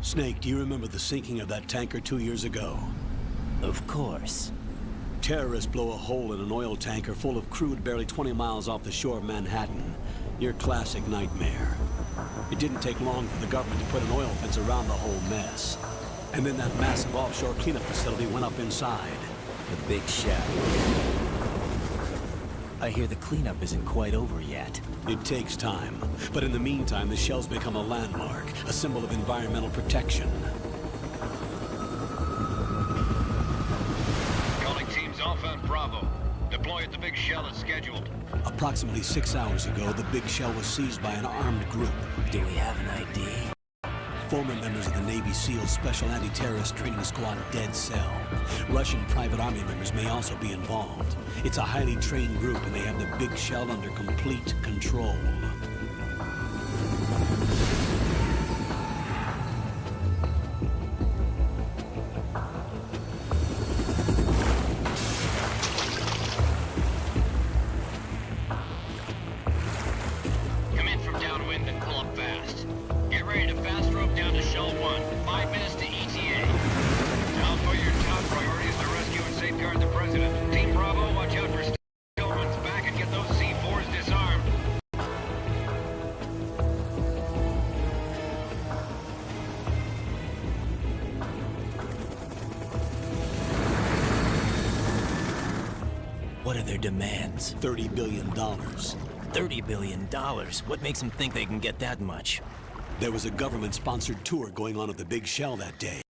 Snake, do you remember the sinking of that tanker 2 years ago? Of course. Terrorists blow a hole in an oil tanker full of crude barely 20 miles off the shore of Manhattan. Your classic nightmare. It didn't take long for the government to put an oil fence around the whole mess. And then that massive offshore cleanup facility went up inside. The big shell. I hear the cleanup isn't quite over yet. It takes time. But in the meantime, the shell's become a landmark, a symbol of environmental protection. Calling teams Alpha and Bravo. Deploy at the big shell as scheduled. Approximately 6 hours ago, the big shell was seized by an armed group. Do we have an ID? Former members of the Navy SEALs Special Anti-Terrorist Training Squad Dead Cell. Russian private army members may also be involved. It's a highly trained group and they have the big shell under complete control. Come in from downwind and pull up fast. Get ready to fast rope down to Shell 1. 5 minutes to ETA. Alpha, your top priority is to rescue and safeguard the President. Team Bravo, watch out for Stillman's back and get those C4s disarmed. What are their demands? $30 billion. $30 billion? What makes them think they can get that much? There was a government-sponsored tour going on at the big shell that day.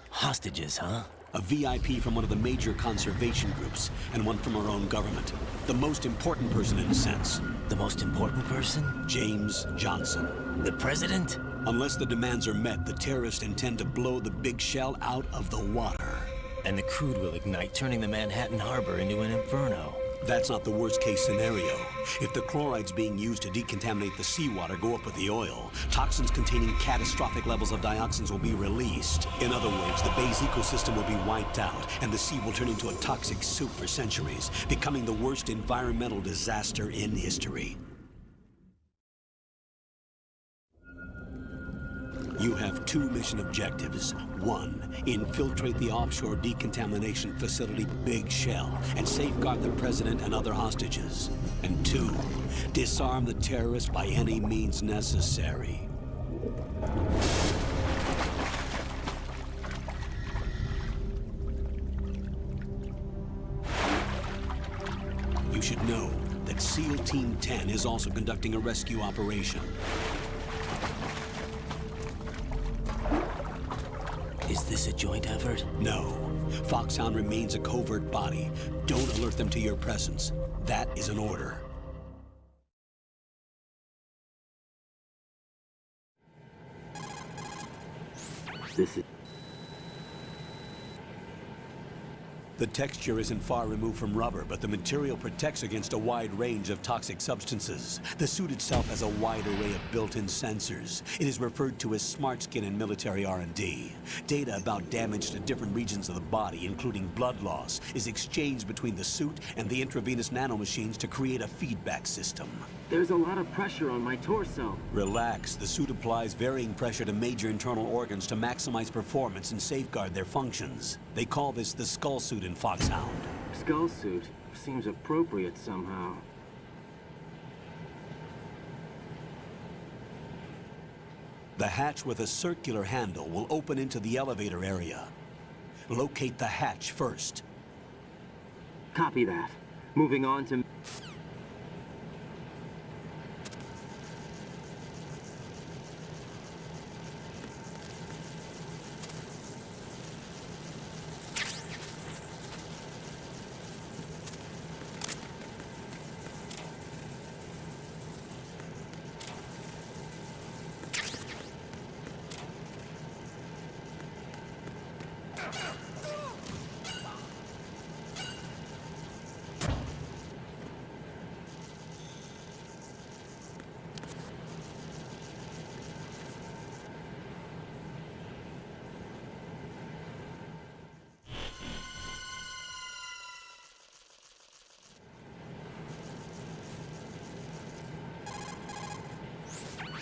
Hostages, huh? A VIP from one of the major conservation groups, and one from our own government. The most important person in a sense. The most important person? James Johnson. The President? Unless the demands are met, the terrorists intend to blow the big shell out of the water. And the crude will ignite, turning the Manhattan Harbor into an inferno. That's not the worst-case scenario. If the chlorides being used to decontaminate the seawater go up with the oil, toxins containing catastrophic levels of dioxins will be released. In other words, the bay's ecosystem will be wiped out, and the sea will turn into a toxic soup for centuries, becoming the worst environmental disaster in history. You have 2 mission objectives. 1, infiltrate the offshore decontamination facility Big Shell and safeguard the President and other hostages. And 2, disarm the terrorists by any means necessary. You should know that SEAL Team 10 is also conducting a rescue operation. Is this a joint effort? No. Foxhound remains a covert body. Don't alert them to your presence. That is an order. This is... The texture isn't far removed from rubber, but the material protects against a wide range of toxic substances. The suit itself has a wide array of built-in sensors. It is referred to as smart skin in military R&D. Data about damage to different regions of the body, including blood loss, is exchanged between the suit and the intravenous nanomachines to create a feedback system. There's a lot of pressure on my torso. Relax. The suit applies varying pressure to major internal organs to maximize performance and safeguard their functions. They call this the skull suit in Foxhound. Skull suit seems appropriate somehow. The hatch with a circular handle will open into the elevator area. Locate the hatch first. Copy that. Moving on to...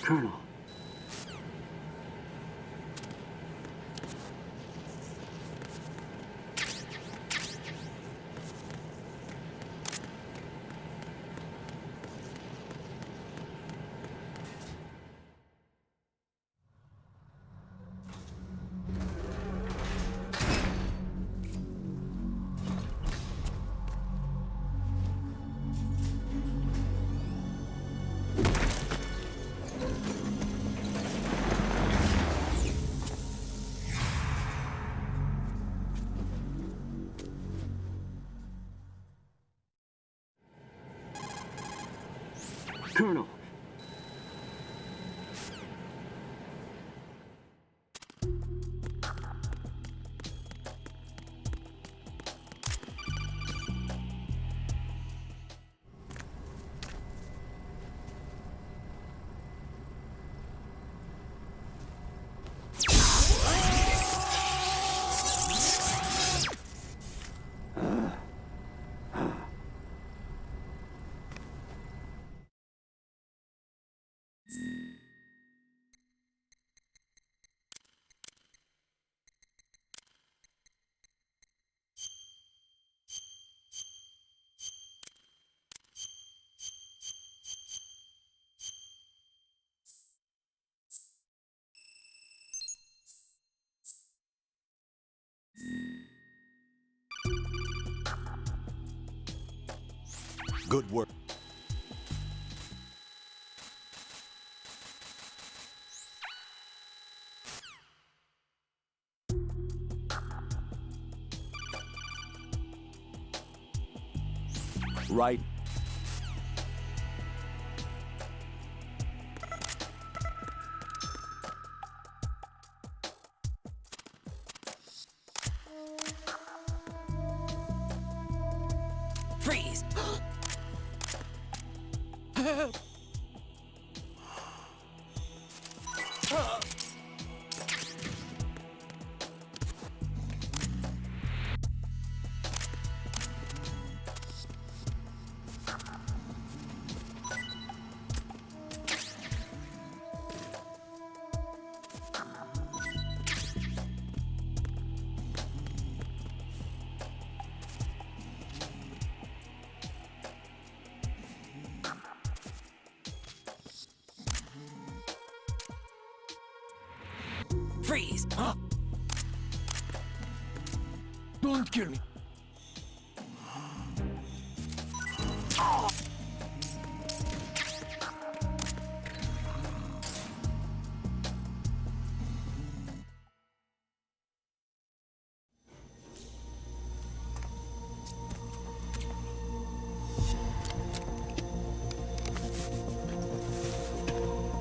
Colonel. Colonel. Good work. Right. Freeze! Freeze! Don't kill me.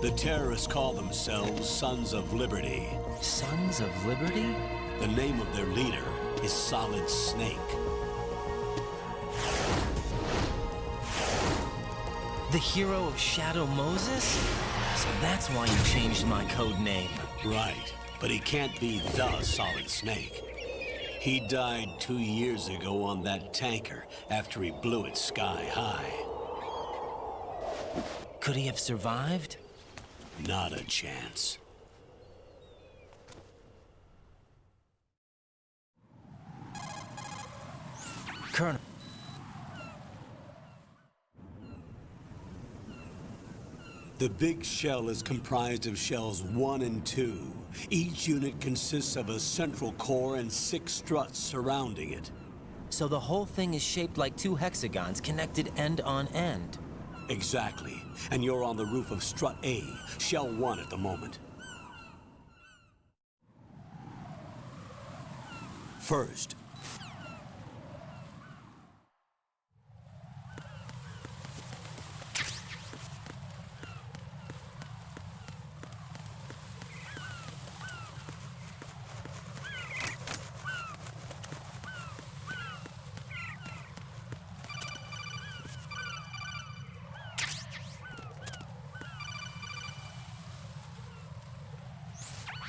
The terrorists call themselves Sons of Liberty. Sons of Liberty? The name of their leader is Solid Snake. The hero of Shadow Moses? So that's why you changed my code name. Right, but he can't be the Solid Snake. He died 2 years ago on that tanker after he blew it sky high. Could he have survived? Not a chance. Colonel. The big shell is comprised of shells 1 and 2. Each unit consists of a central core and 6 struts surrounding it. So the whole thing is shaped like 2 hexagons connected end on end. Exactly. And you're on the roof of strut A, shell 1 at the moment. First,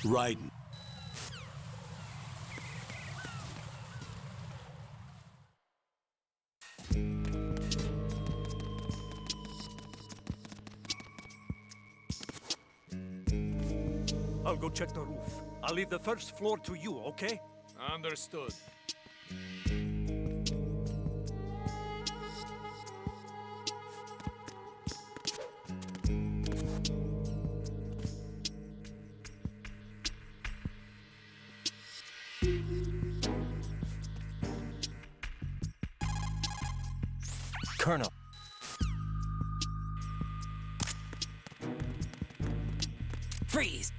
Raiden. I'll go check the roof. I'll leave the first floor to you, okay? Understood. Colonel. Freeze!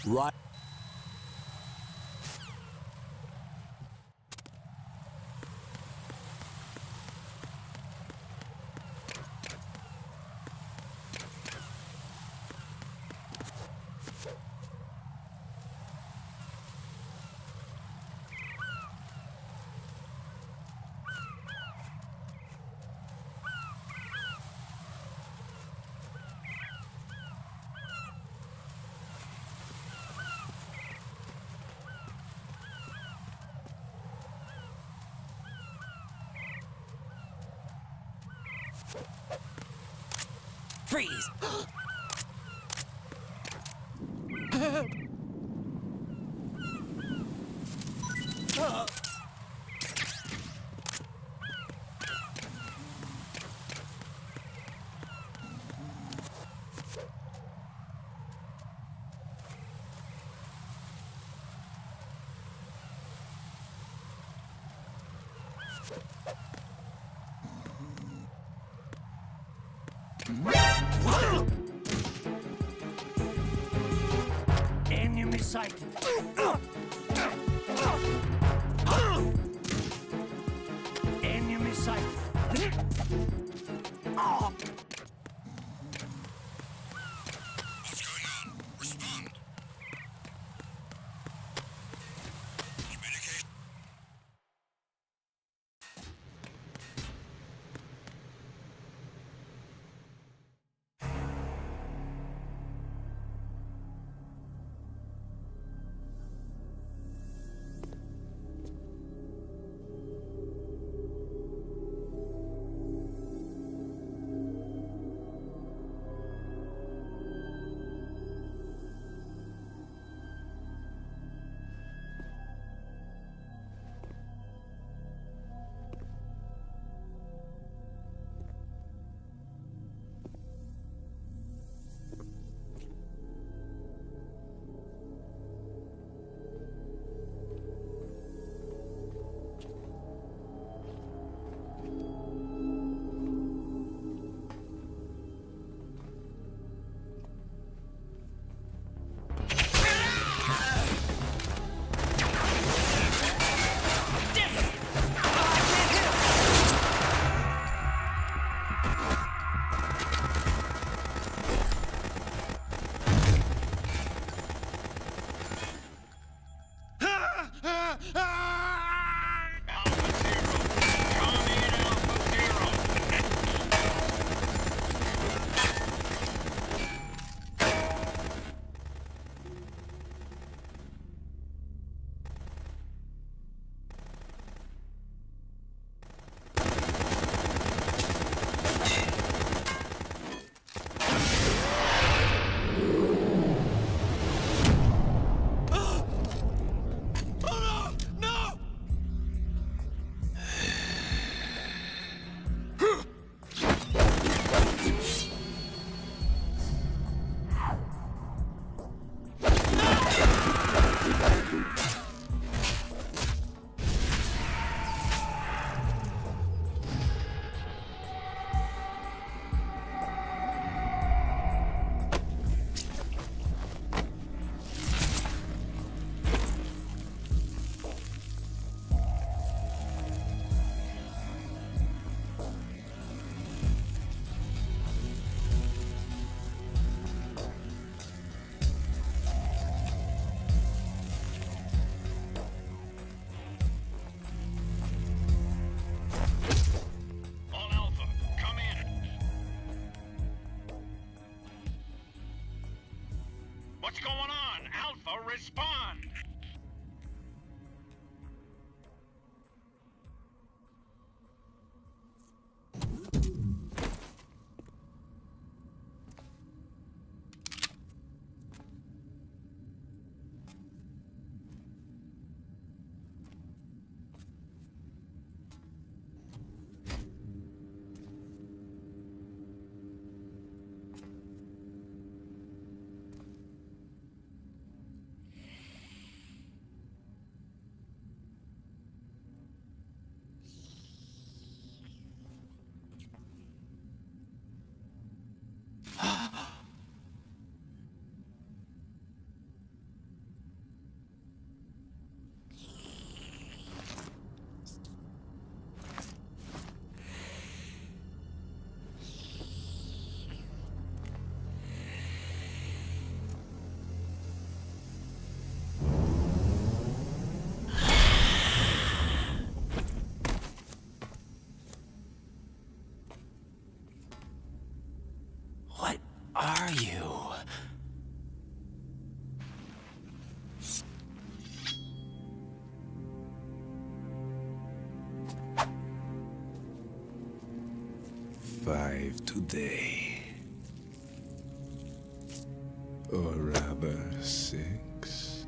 Right. Freeze! Enemy sighted. Enemy sighted. What's going on? Respond. Communication. What's going on? Alpha, respond! are you? Five today. Or rather, 6.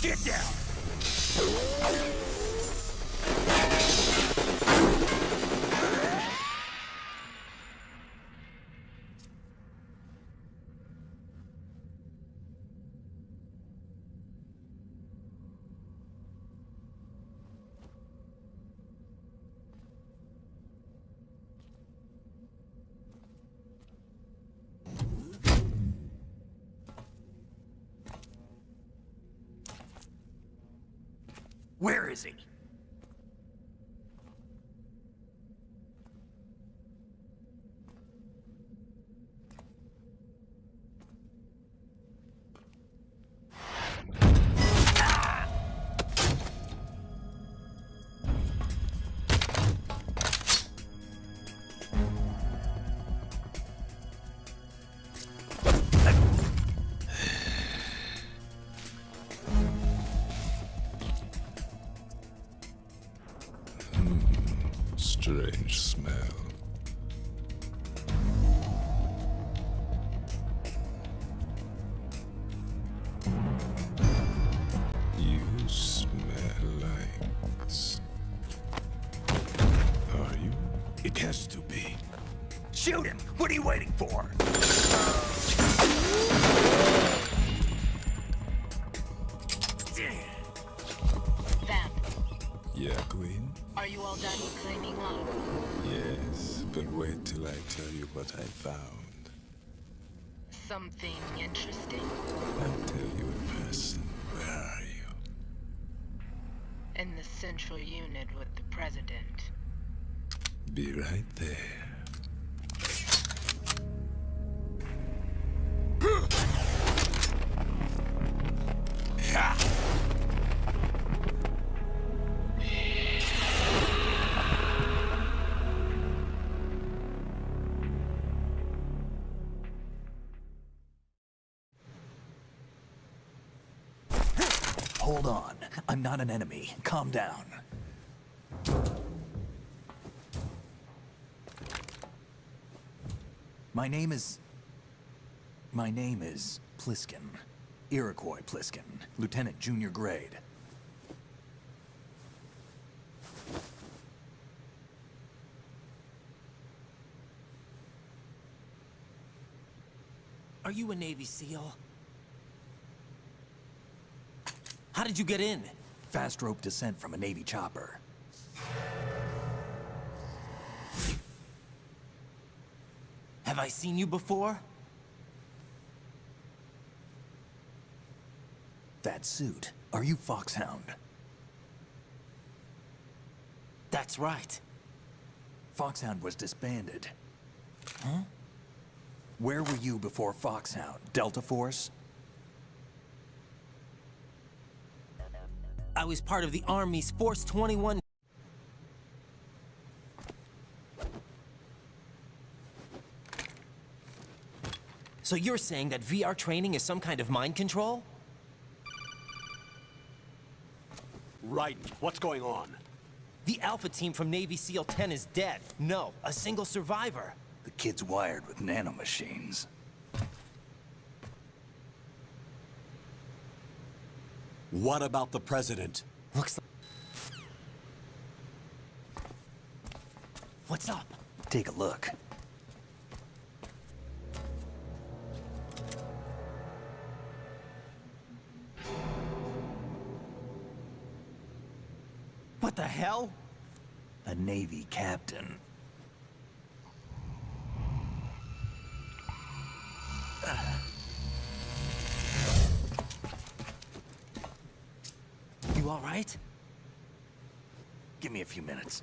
Get down! Where is he? Strange smell. You smell like... Are you? It has to be. Shoot him! What are you waiting for? Vamp, Yeah, Queen? are you all done claiming love? Yes, but wait till I tell you what I found. Something interesting? I'll tell you in person. Where are you? In the central unit with the president. Be right there. Hold on. I'm not an enemy. Calm down. My name is Pliskin. Iroquois Pliskin. Lieutenant Junior Grade. Are you a Navy SEAL? How did you get in? Fast rope descent from a Navy chopper. Have I seen you before? That suit. Are you Foxhound? That's right. Foxhound was disbanded. Huh? Where were you before Foxhound? Delta Force? I was part of the Army's Force 21. So you're saying that VR training is some kind of mind control? Right. What's going on? The Alpha team from Navy SEAL 10 is dead. No, a single survivor. The kid's wired with nanomachines. What about the president? Looks like... What's up? Take a look. What the hell? A Navy captain. You all right? Give me a few minutes.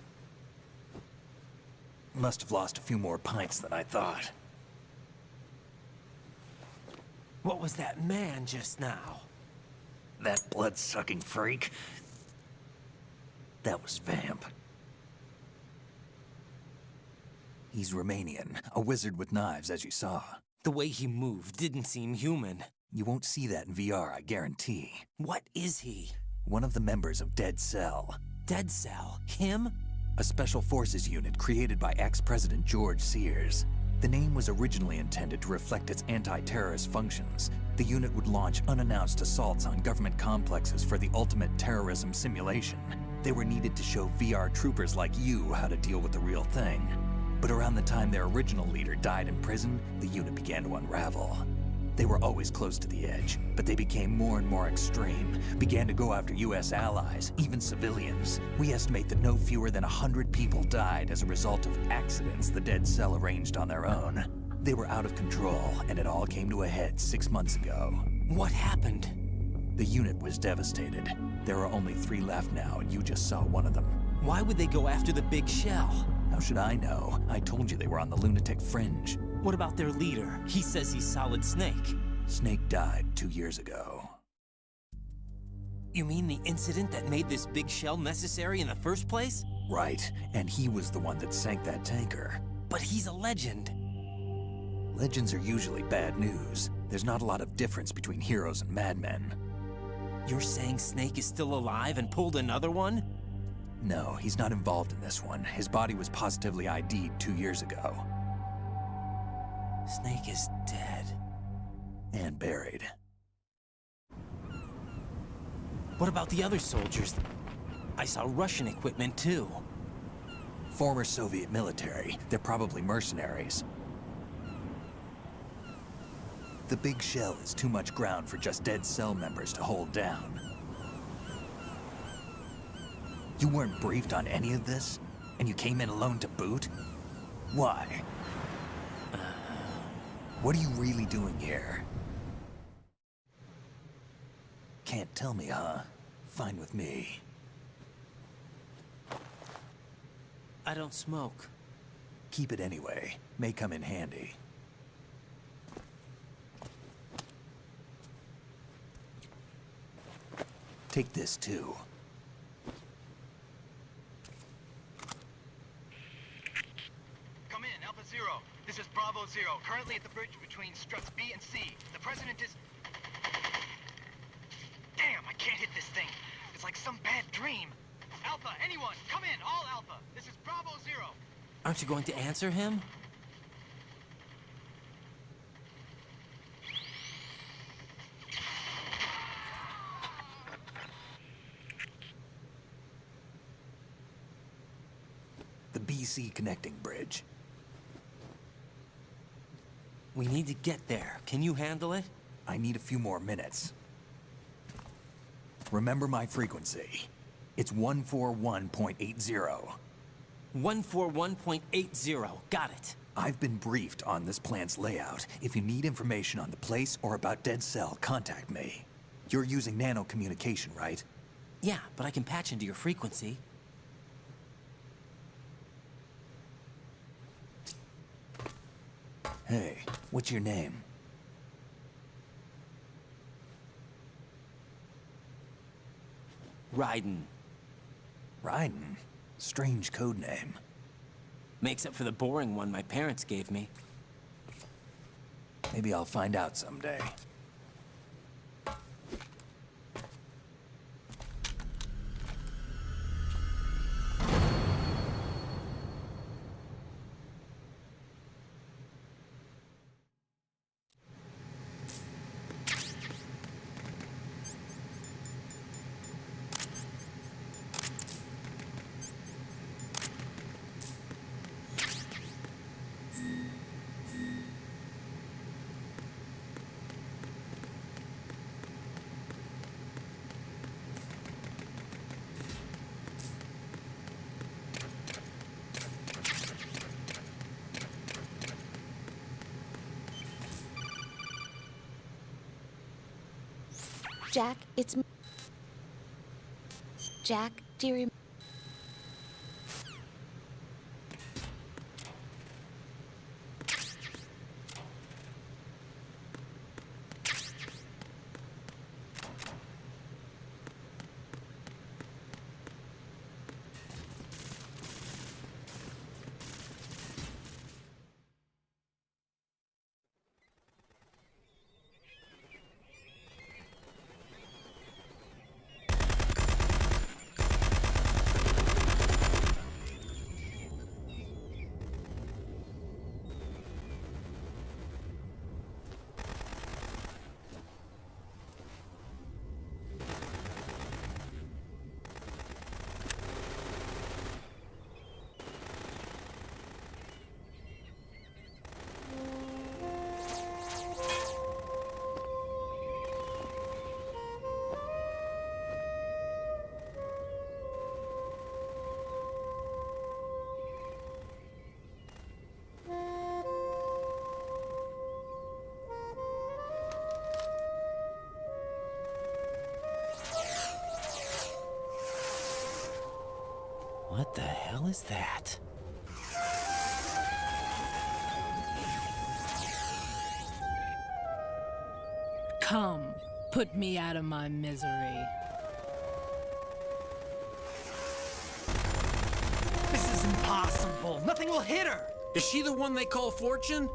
Must have lost a few more pints than I thought. What was that man just now? That blood-sucking freak? That was Vamp. He's Romanian, a wizard with knives, as you saw. The way he moved didn't seem human. You won't see that in VR, I guarantee. What is he? One of the members of Dead Cell. Dead Cell? Him? A special forces unit created by ex-President George Sears. The name was originally intended to reflect its anti-terrorist functions. The unit would launch unannounced assaults on government complexes for the ultimate terrorism simulation. They were needed to show VR troopers like you how to deal with the real thing. But around the time their original leader died in prison, the unit began to unravel. They were always close to the edge, but they became more and more extreme, began to go after US allies, even civilians. We estimate that no fewer than 100 people died as a result of accidents the Dead Cell arranged on their own. They were out of control, and it all came to a head 6 months ago. What happened? The unit was devastated. There are only 3 left now, and you just saw one of them. Why would they go after the big shell? How should I know? I told you they were on the lunatic fringe. What about their leader? He says he's Solid Snake. Snake died 2 years ago. You mean the incident that made this big shell necessary in the first place? Right, and he was the one that sank that tanker. But he's a legend. Legends are usually bad news. There's not a lot of difference between heroes and madmen. You're saying Snake is still alive and pulled another one? No, he's not involved in this one. His body was positively ID'd 2 years ago. Snake is dead. And buried. What about the other soldiers? I saw Russian equipment too. Former Soviet military. They're probably mercenaries. The big shell is too much ground for just Dead Cell members to hold down. You weren't briefed on any of this? And you came in alone to boot? Why? What are you really doing here? Can't tell me, huh? Fine with me. I don't smoke. Keep it anyway. May come in handy. Take this too. Come in, Alpha Zero. This is Bravo Zero, currently at the bridge between struts B and C. The President is... Damn, I can't hit this thing. It's like some bad dream. Alpha, anyone, come in, all Alpha. This is Bravo Zero. Aren't you going to answer him? The BC connecting bridge. We need to get there. Can you handle it? I need a few more minutes. Remember my frequency. It's 141.80. 141.80. Got it. I've been briefed on this plant's layout. If you need information on the place or about Dead Cell, contact me. You're using nano communication, right? Yeah, but I can patch into your frequency. Hey, what's your name? Raiden. Raiden? Strange code name. Makes up for the boring one my parents gave me. Maybe I'll find out someday. Jack, it's... Jack, do you What the hell is that? Come, put me out of my misery. This is impossible. Nothing will hit her. Is she the one they call Fortune?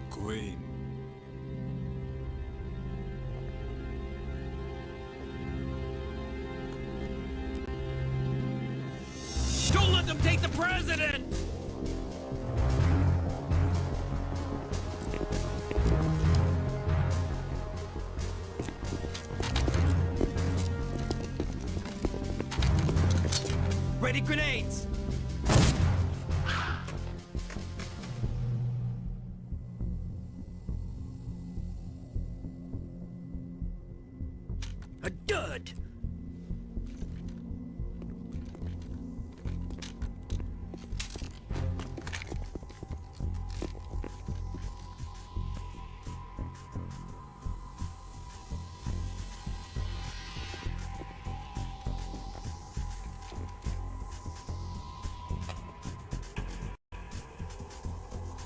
Queen. Don't let them take the president! Ready grenades! A dud!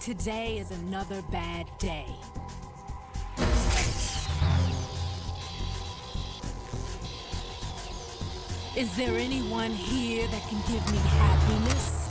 Today is another bad day. Is there anyone here that can give me happiness?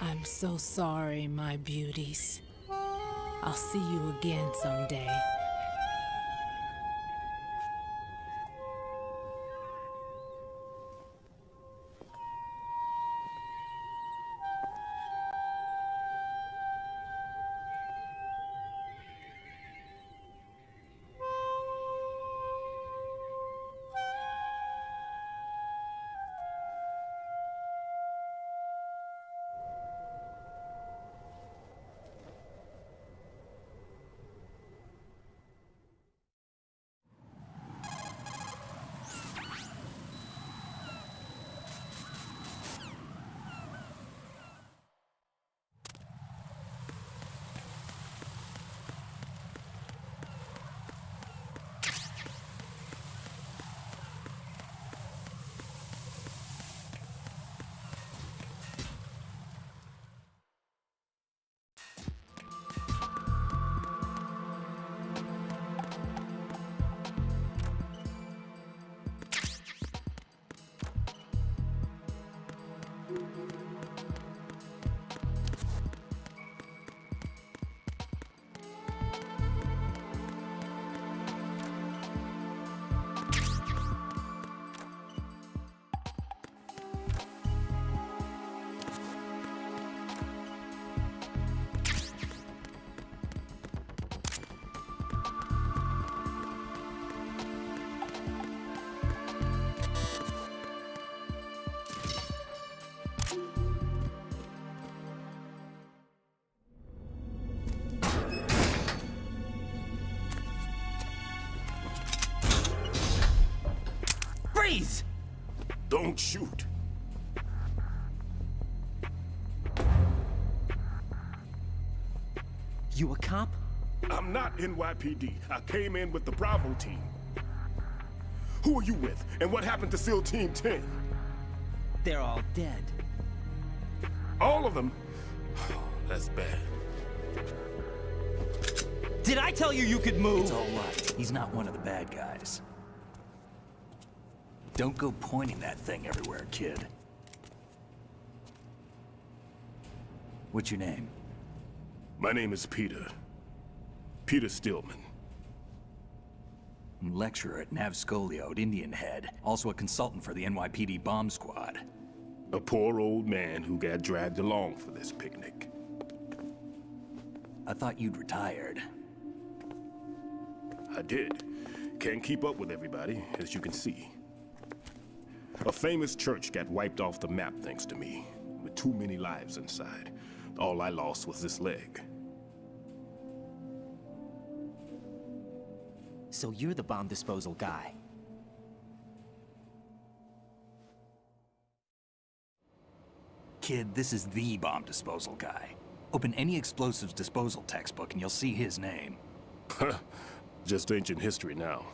I'm so sorry, my beauties. I'll see you again someday. Freeze! Don't shoot. You a cop? I'm not NYPD. I came in with the Bravo team. Who are you with? And what happened to SEAL Team 10? They're all dead. All of them? That's bad. Did I tell you you could move? It's all right. He's not one of the bad guys. Don't go pointing that thing everywhere, kid. What's your name? My name is Peter. Peter Stillman. Lecturer at Navscolio at Indian Head. Also a consultant for the NYPD bomb squad. A poor old man who got dragged along for this picnic. I thought you'd retired. I did. Can't keep up with everybody, as you can see. A famous church got wiped off the map thanks to me, with too many lives inside. All I lost was this leg. So you're the bomb disposal guy. Kid, this is the bomb disposal guy. Open any explosives disposal textbook and you'll see his name. Just ancient history now.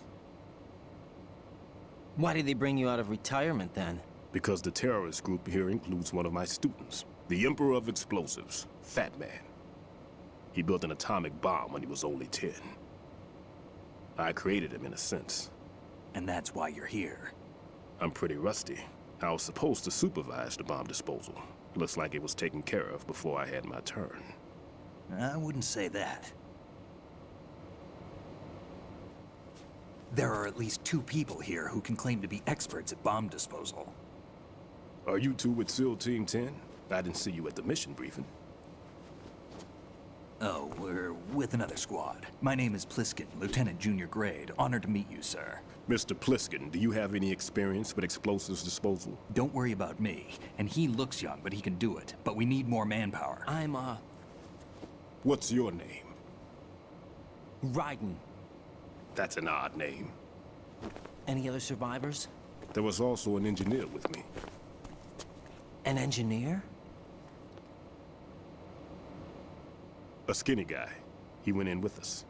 Why did they bring you out of retirement then? Because the terrorist group here includes one of my students, the Emperor of Explosives, Fat Man. He built an atomic bomb when he was only 10. I created him in a sense. And that's why you're here. I'm pretty rusty. I was supposed to supervise the bomb disposal. Looks like it was taken care of before I had my turn. I wouldn't say that. There are at least 2 people here who can claim to be experts at bomb disposal. Are you two with SEAL Team 10? I didn't see you at the mission briefing. Oh, we're with another squad. My name is Pliskin, Lieutenant Junior Grade. Honored to meet you, sir. Mr. Pliskin, do you have any experience with explosives disposal? Don't worry about me. And he looks young, but he can do it. But we need more manpower. I'm, What's your name? Raiden. That's an odd name. Any other survivors? There was also an engineer with me. An engineer? A skinny guy. He went in with us.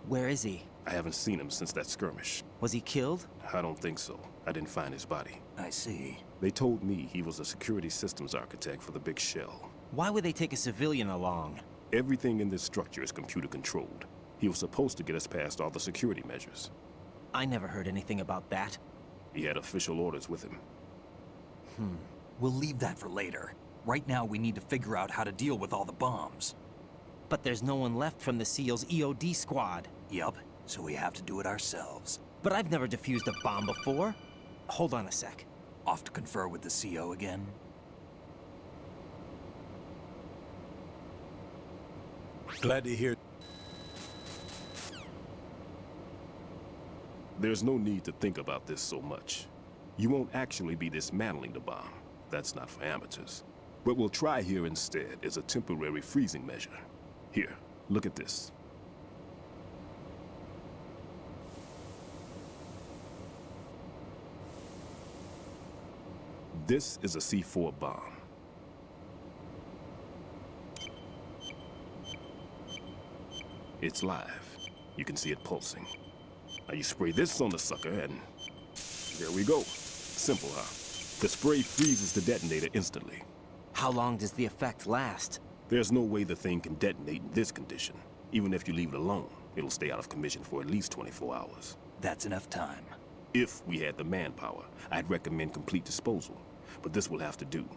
Where is he? I haven't seen him since that skirmish. Was he killed? I don't think so. I didn't find his body. I see. They told me he was a security systems architect for the big shell. Why would they take a civilian along? Everything in this structure is computer controlled. He was supposed to get us past all the security measures. I never heard anything about that. He had official orders with him. We'll leave that for later. Right now, we need to figure out how to deal with all the bombs. But there's no one left from the SEAL's EOD squad. Yup, so we have to do it ourselves. But I've never defused a bomb before. Hold on a sec. Off to confer with the CO again? Glad to hear. There's no need to think about this so much. You won't actually be dismantling the bomb. That's not for amateurs. What we'll try here instead is a temporary freezing measure. Here, look at this. This is a C4 bomb. It's live. You can see it pulsing. Now you spray this on the sucker and there we go. Simple, huh? The spray freezes the detonator instantly. How long does the effect last? There's no way the thing can detonate in this condition. Even if you leave it alone, it'll stay out of commission for at least 24 hours. That's enough time. If we had the manpower, I'd recommend complete disposal. But this will have to do.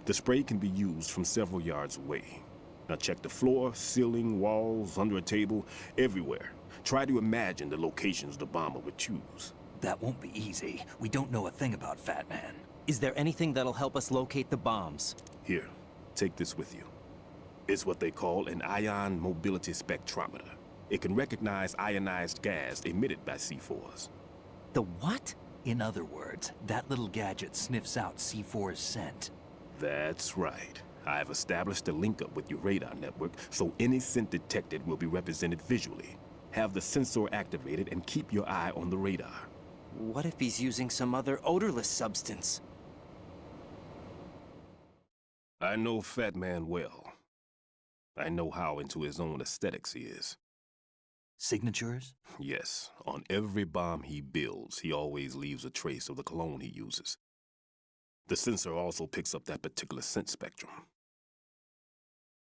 The spray can be used from several yards away. Now check the floor, ceiling, walls, under a table, everywhere. Try to imagine the locations the bomber would choose. That won't be easy. We don't know a thing about Fat Man. Is there anything that'll help us locate the bombs? Here, take this with you. It's what they call an ion mobility spectrometer. It can recognize ionized gas emitted by C4s. The what? In other words, that little gadget sniffs out C4's scent. That's right. I've established a link up with your radar network, so any scent detected will be represented visually. Have the sensor activated and keep your eye on the radar. What if he's using some other odorless substance? I know Fat Man well. I know how into his own aesthetics he is. Signatures? Yes, on every bomb he builds, he always leaves a trace of the cologne he uses. The sensor also picks up that particular scent spectrum.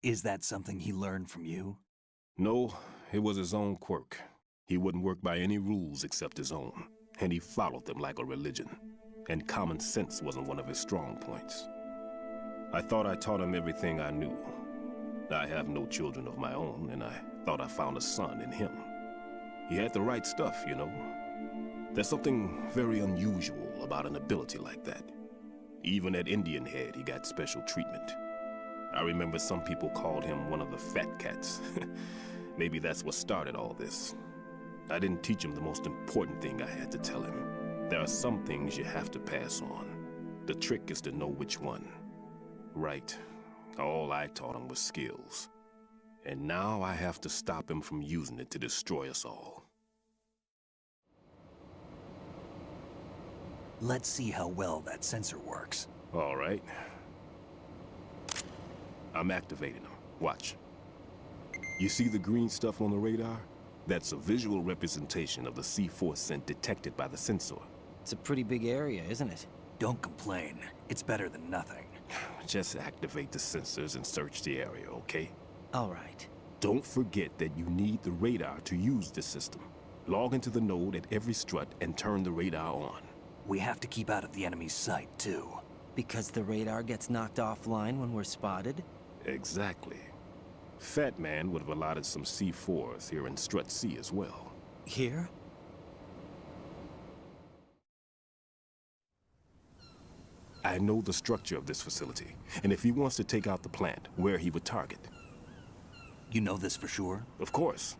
Is that something he learned from you? No, it was his own quirk. He wouldn't work by any rules except his own, and he followed them like a religion. And common sense wasn't one of his strong points. I thought I taught him everything I knew. I have no children of my own, and I thought I found a son in him. He had the right stuff, you know. There's something very unusual about an ability like that. Even at Indian Head, he got special treatment. I remember some people called him one of the fat cats. Maybe that's what started all this. I didn't teach him the most important thing I had to tell him. There are some things you have to pass on. The trick is to know which one. Right. All I taught him was skills. And now I have to stop him from using it to destroy us all. Let's see how well that sensor works. All right. I'm activating them. Watch. You see the green stuff on the radar? That's a visual representation of the C4 scent detected by the sensor. It's a pretty big area, isn't it? Don't complain. It's better than nothing. Just activate the sensors and search the area, okay? All right. Don't forget that you need the radar to use this system. Log into the node at every strut and turn the radar on. We have to keep out of the enemy's sight, too. Because the radar gets knocked offline when we're spotted? Exactly. Fat Man would have allotted some C4s here in Strut C as well. Here? I know the structure of this facility, and if he wants to take out the plant, where he would target. You know this for sure? Of course.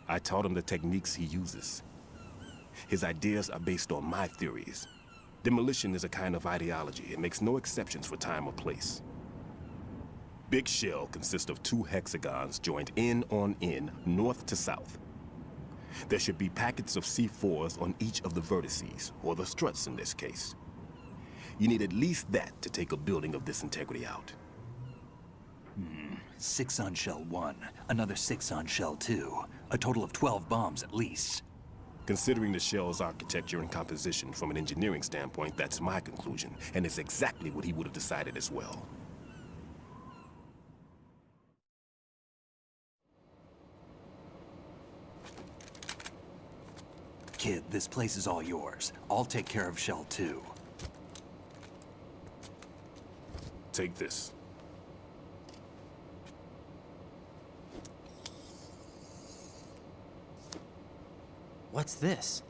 I taught him the techniques he uses. His ideas are based on my theories. Demolition is a kind of ideology. It makes no exceptions for time or place. Big Shell consists of 2 hexagons joined end on end, north to south. There should be packets of C4s on each of the vertices, or the struts in this case. You need at least that to take a building of this integrity out. 6 on Shell 1, another 6 on Shell 2. A total of 12 bombs at least. Considering the shell's architecture and composition from an engineering standpoint, that's my conclusion, and it's exactly what he would have decided as well. Kid, this place is all yours. I'll take care of Shell 2. Take this. What's this?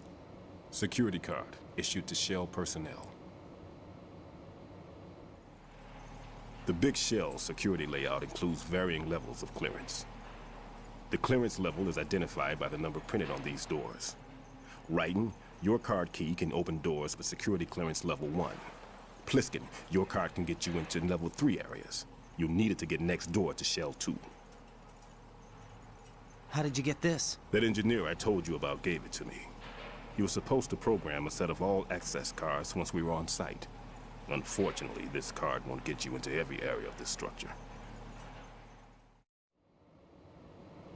Security card, issued to Shell personnel. The Big Shell security layout includes varying levels of clearance. The clearance level is identified by the number printed on these doors. Writing, your card key can open doors with security clearance level 1. Pliskin, your card can get you into level 3 areas. You'll need it to get next door to Shell 2. How did you get this? That engineer I told you about gave it to me. He was supposed to program a set of all access cards once we were on site. Unfortunately, this card won't get you into every area of this structure.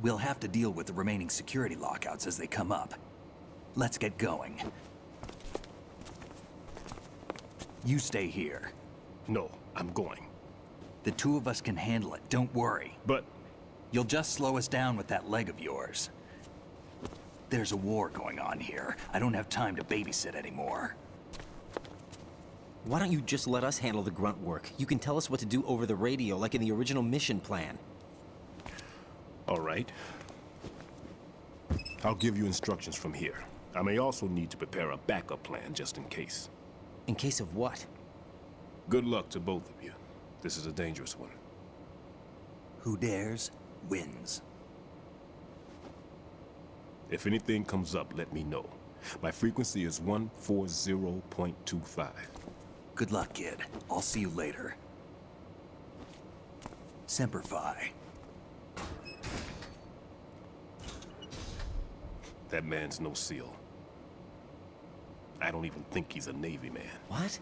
We'll have to deal with the remaining security lockouts as they come up. Let's get going. You stay here. No, I'm going. The 2 of us can handle it, don't worry. But... You'll just slow us down with that leg of yours. There's a war going on here. I don't have time to babysit anymore. Why don't you just let us handle the grunt work? You can tell us what to do over the radio, like in the original mission plan. All right. I'll give you instructions from here. I may also need to prepare a backup plan just in case. In case of what? Good luck to both of you. This is a dangerous one. Who dares, wins. If anything comes up, let me know. My frequency is 140.25. Good luck, kid. I'll see you later. Semper Fi. That man's no SEAL. I don't even think he's a Navy man. What?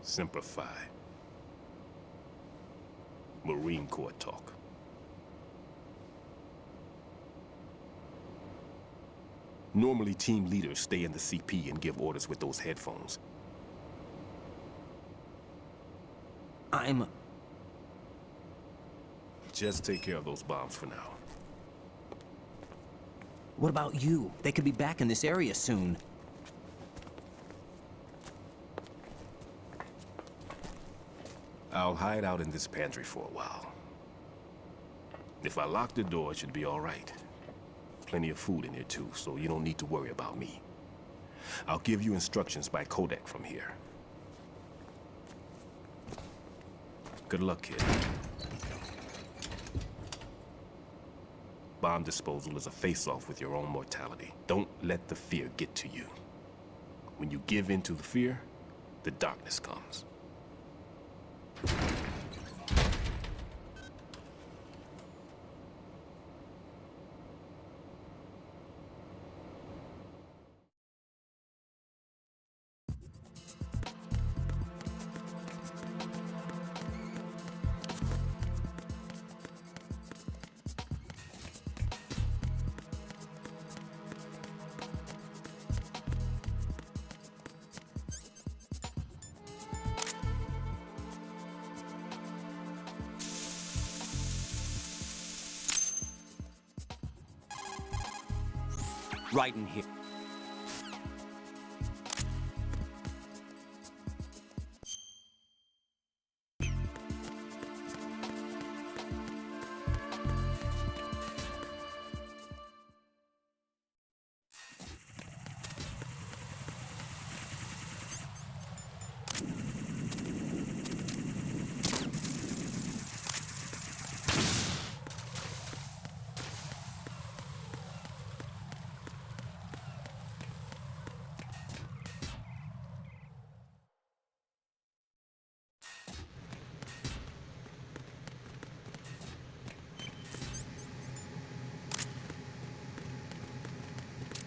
Semper Fi. Marine Corps talk. Normally, team leaders stay in the CP and give orders with those headphones. Just take care of those bombs for now. What about you? They could be back in this area soon. I'll hide out in this pantry for a while. If I lock the door, it should be all right. Plenty of food in here too, so you don't need to worry about me. I'll give you instructions by codec from here. Good luck, kid. Bomb disposal is a face-off with your own mortality. Don't let the fear get to you. When you give in to the fear, the darkness comes. Right in here.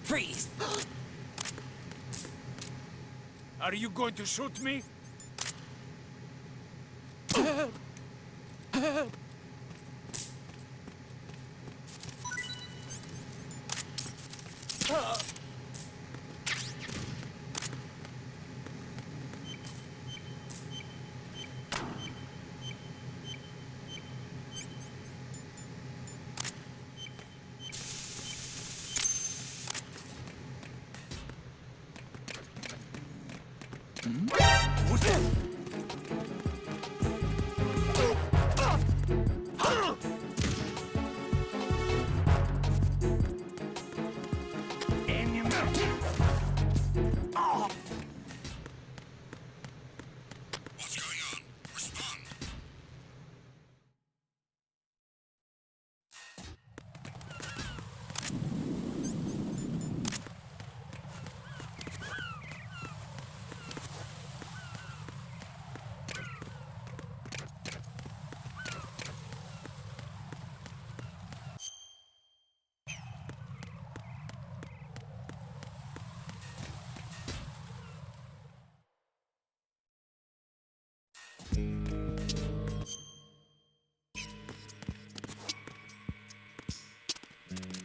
Freeze! Are you going to shoot me? What's going on? Respond.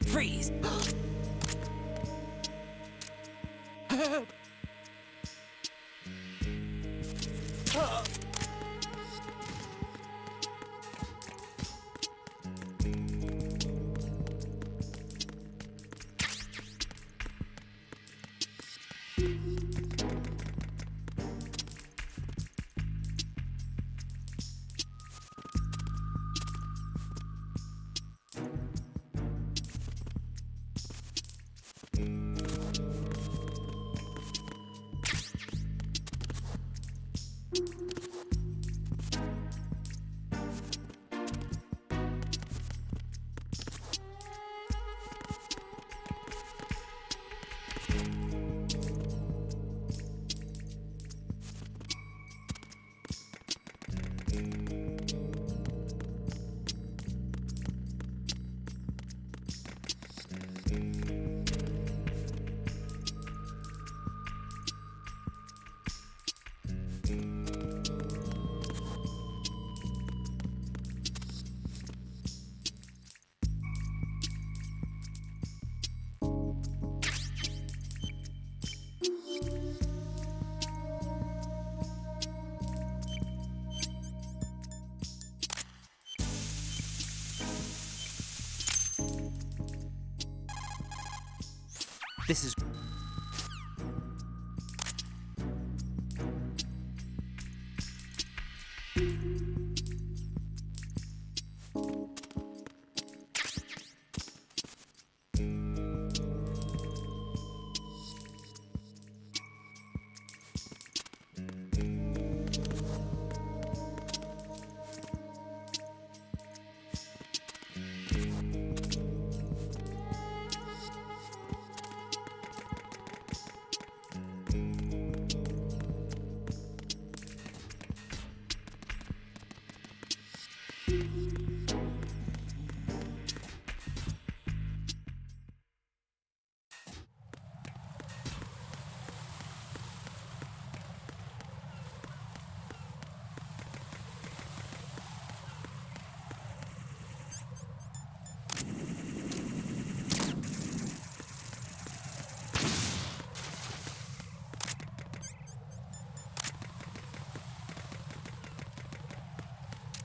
Freeze! This is...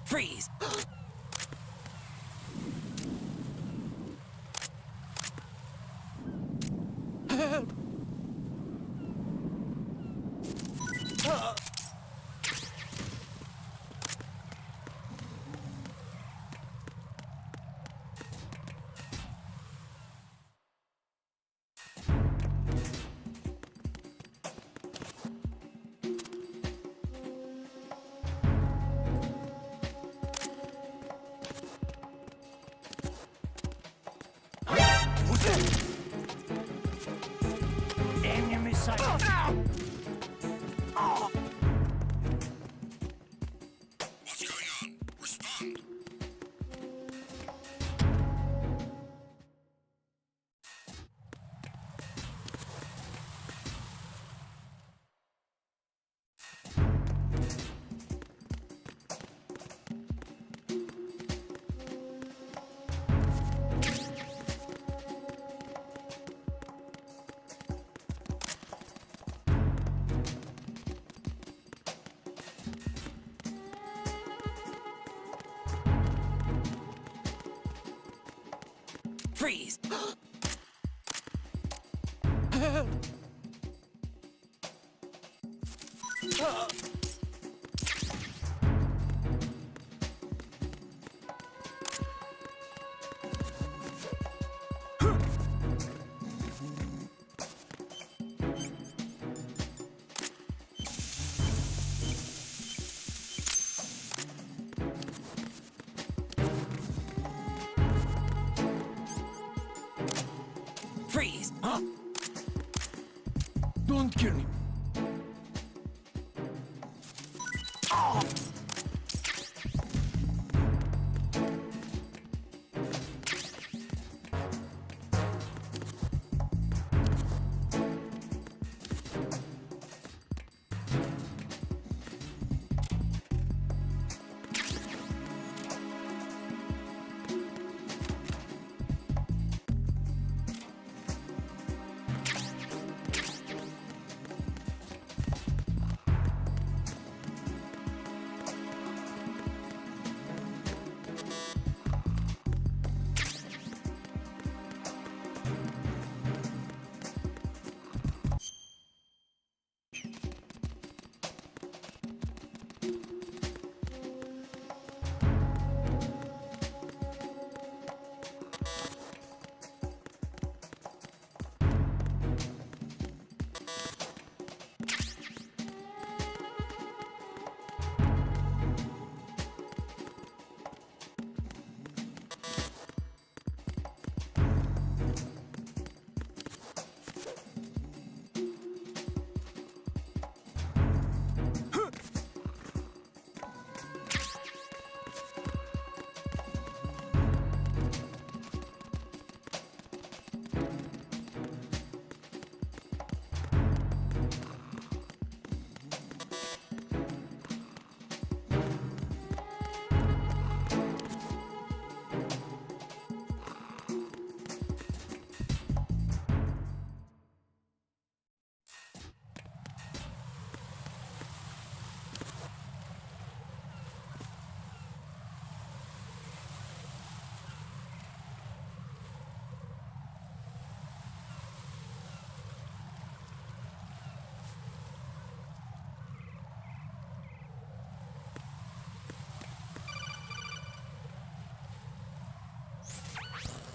Freeze! Help! Enemy sighted. What's going on? Respond. Freeze! Help! Freeze! Huh? Don't kill him.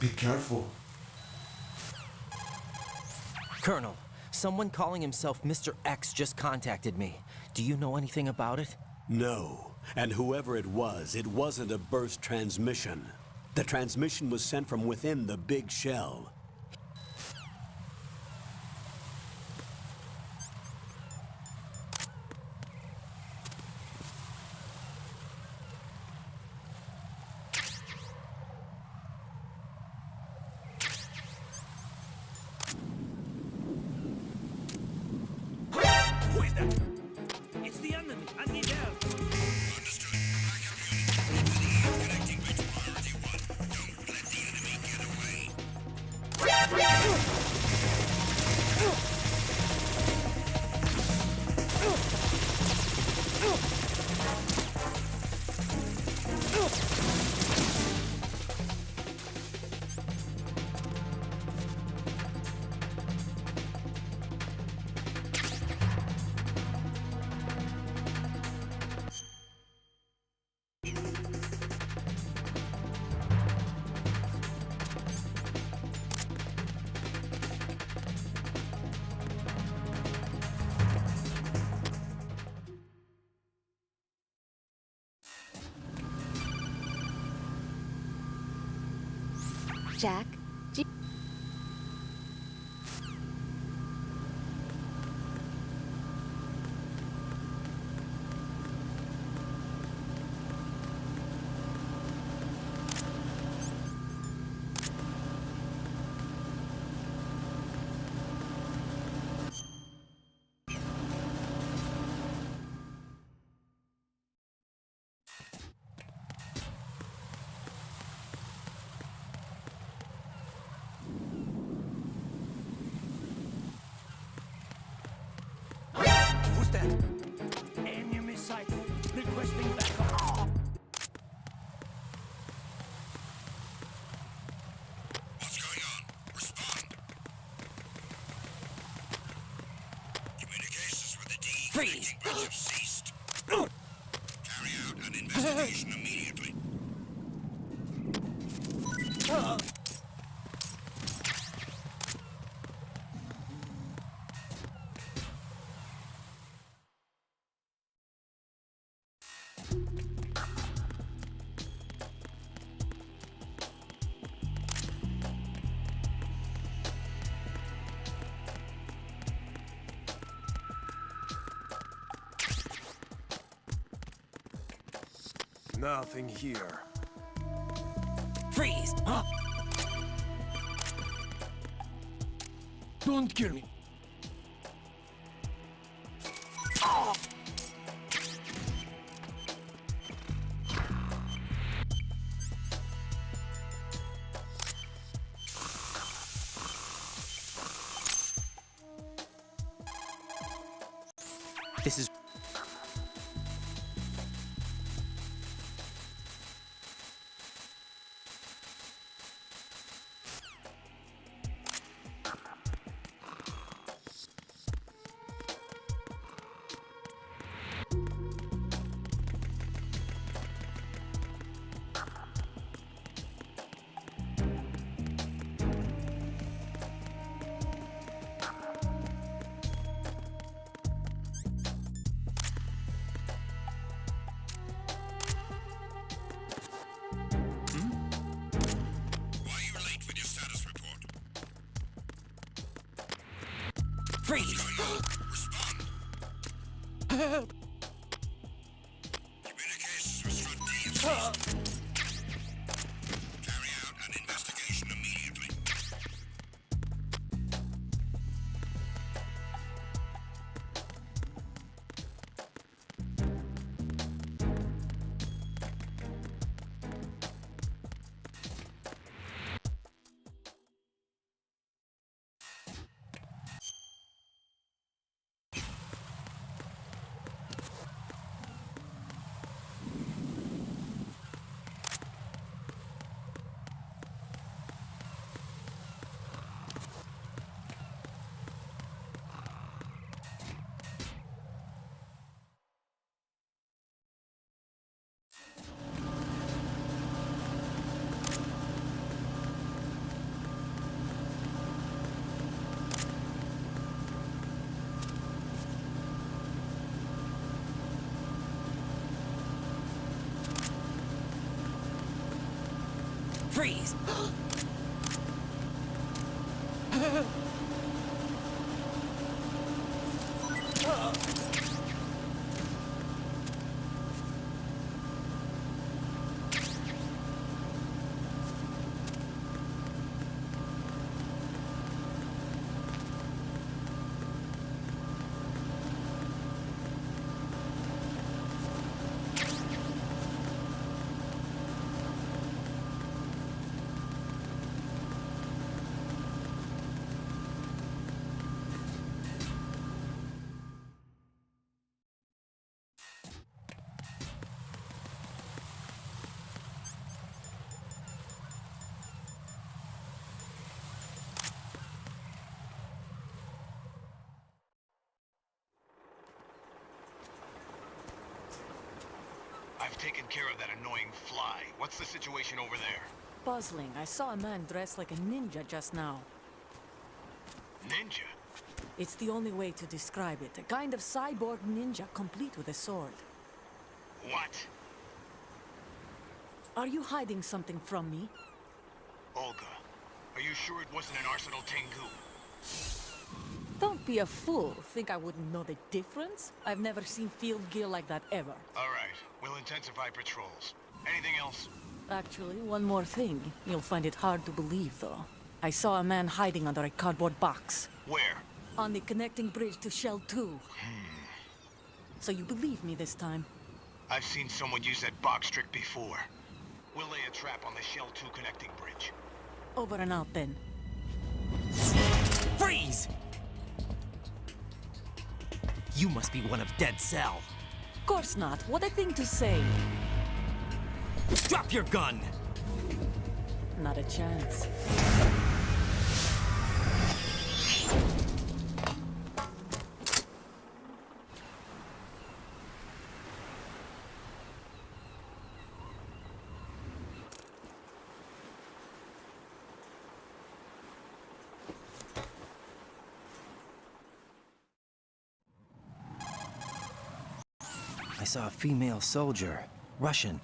Be careful. Colonel, someone calling himself Mr. X just contacted me. Do you know anything about it? No. And whoever it wasn't a burst transmission. The transmission was sent from within the big shell. Who is that? It's the enemy. I need help. Understood. Backup unit. Connecting bridge priority 1. Don't let the enemy get away. Jack? Who's that? Enemy sight. Requesting backup. What's going on? Respond. Communications with the D Freeze! connecting bridge have ceased. Carry out an investigation immediately. Nothing here. Freeze! Huh? Don't kill me. This is... Why are you late with your status report? Freeze! Respond. Help! Communications with Strut D have ceased. Carry out an investigation immediately. Freeze! I've taken care of that annoying fly. What's the situation over there? Puzzling. I saw a man dressed like a ninja just now. Ninja? It's the only way to describe it. A kind of cyborg ninja, complete with a sword. What? Are you hiding something from me? Olga, are you sure it wasn't an Arsenal Tengu? Don't be a fool. Think I wouldn't know the difference? I've never seen field gear like that ever. All right, we'll intensify patrols. Anything else? Actually, one more thing. You'll find it hard to believe, though. I saw a man hiding under a cardboard box. Where? On the connecting bridge to Shell 2. So you believe me this time? I've seen someone use that box trick before. We'll lay a trap on the Shell 2 connecting bridge. Over and out, then. Freeze! You must be one of Dead Cell. Of course not. What a thing to say. Drop your gun! Not a chance. I saw a female soldier. Russian.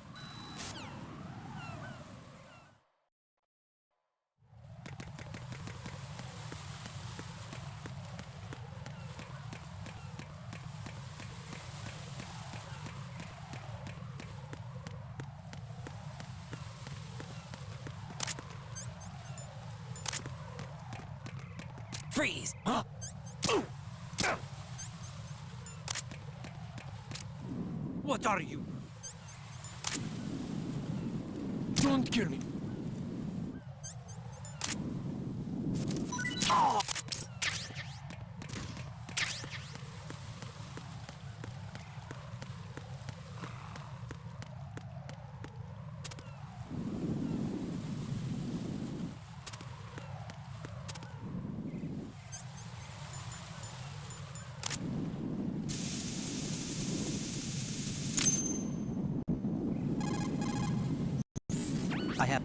Freeze! Huh? What are you? Don't kill me. I have...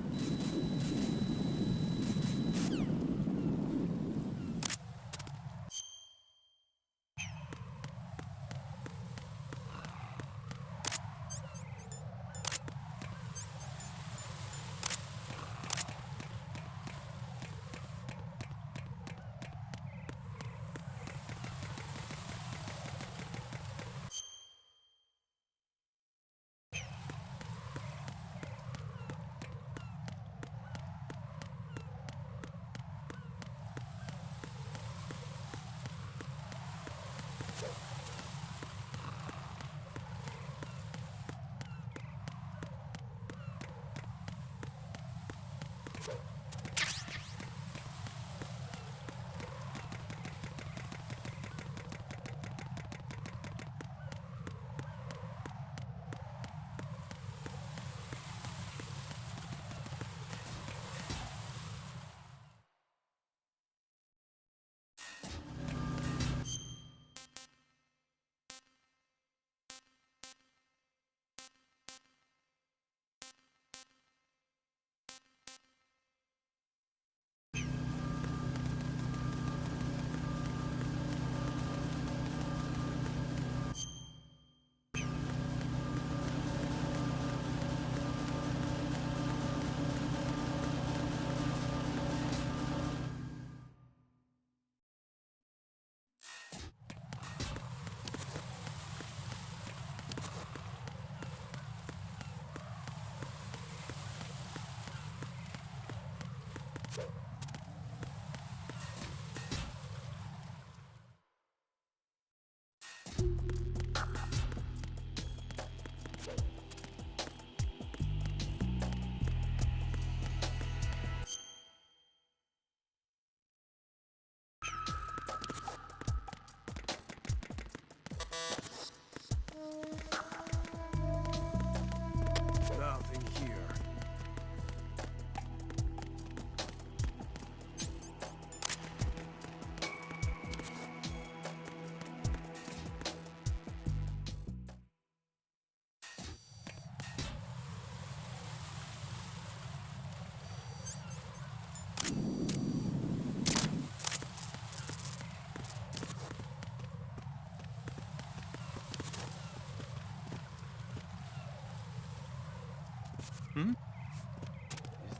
Is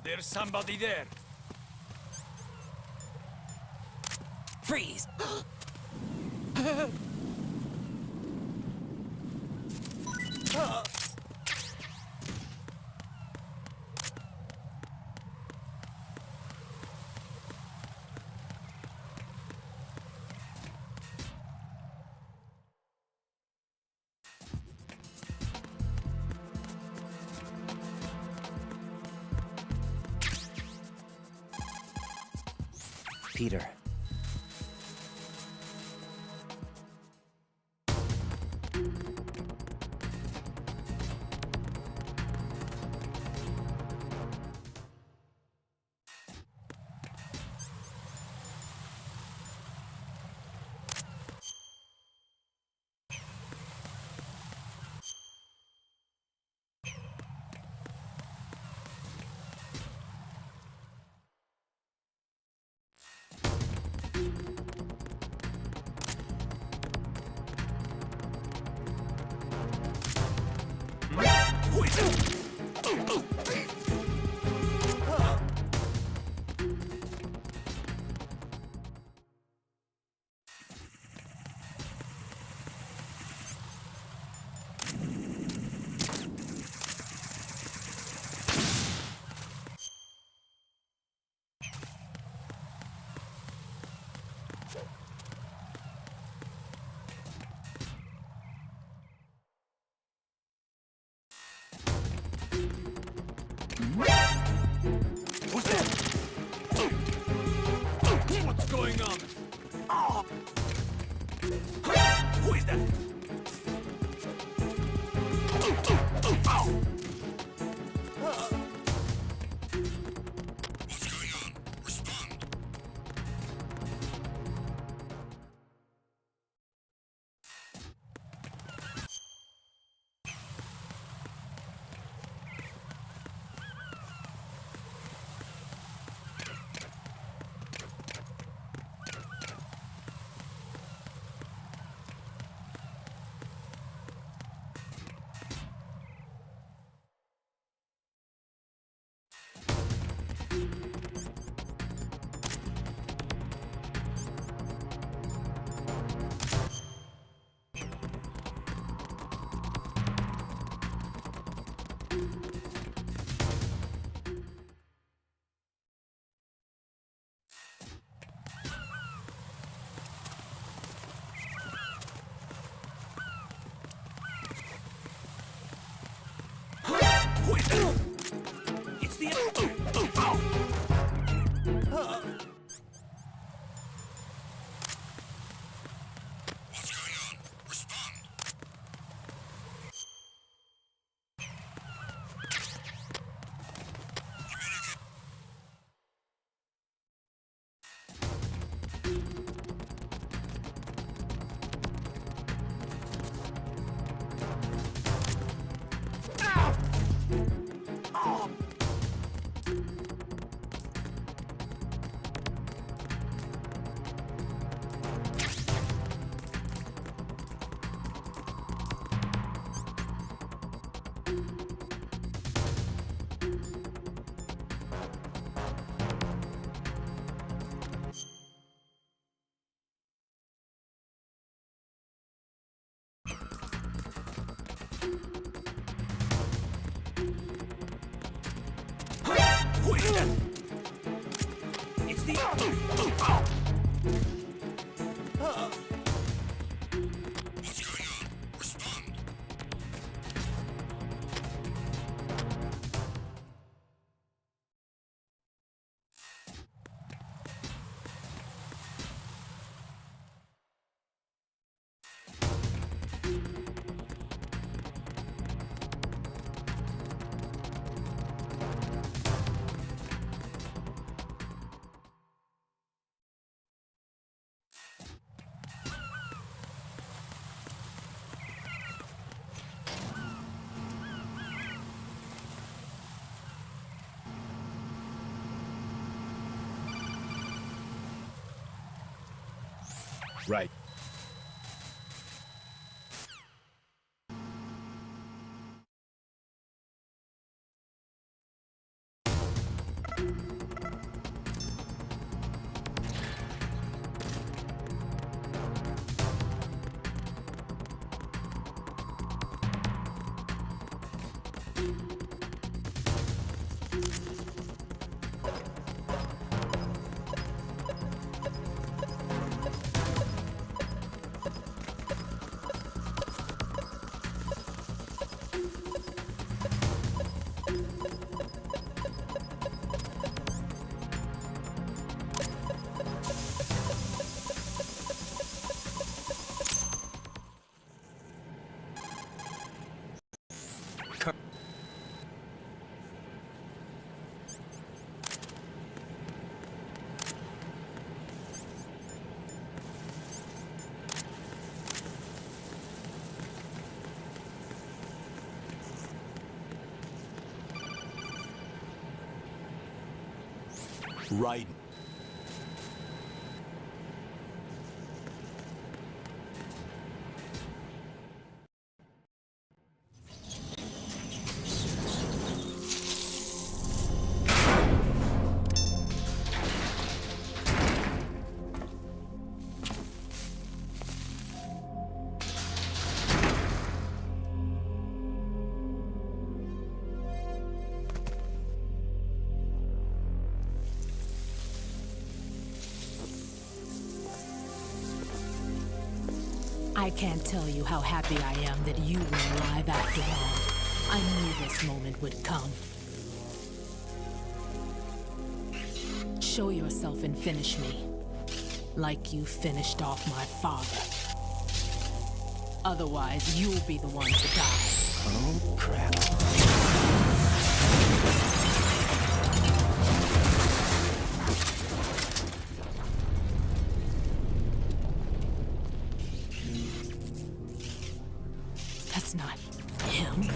there somebody there? Freeze! Peter. What's that? What's going on? Who is that? What's going on? Respond. Who is that? It's the What's going on? Respond. Communicate. Who is that? It's the What's going on? Respond. Right. Right. I can't tell you how happy I am that you were alive after all. I knew this moment would come. Show yourself and finish me. Like you finished off my father. Otherwise, you'll be the one to die. Oh, crap. That's not him.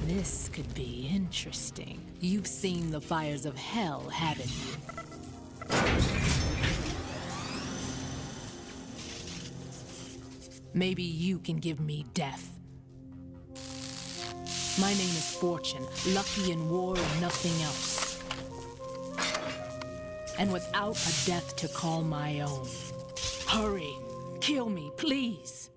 This could be interesting. You've seen the fires of hell, haven't you? Maybe you can give me death. My name is Fortune, lucky in war and nothing else. And without a death to call my own. Hurry, kill me, please.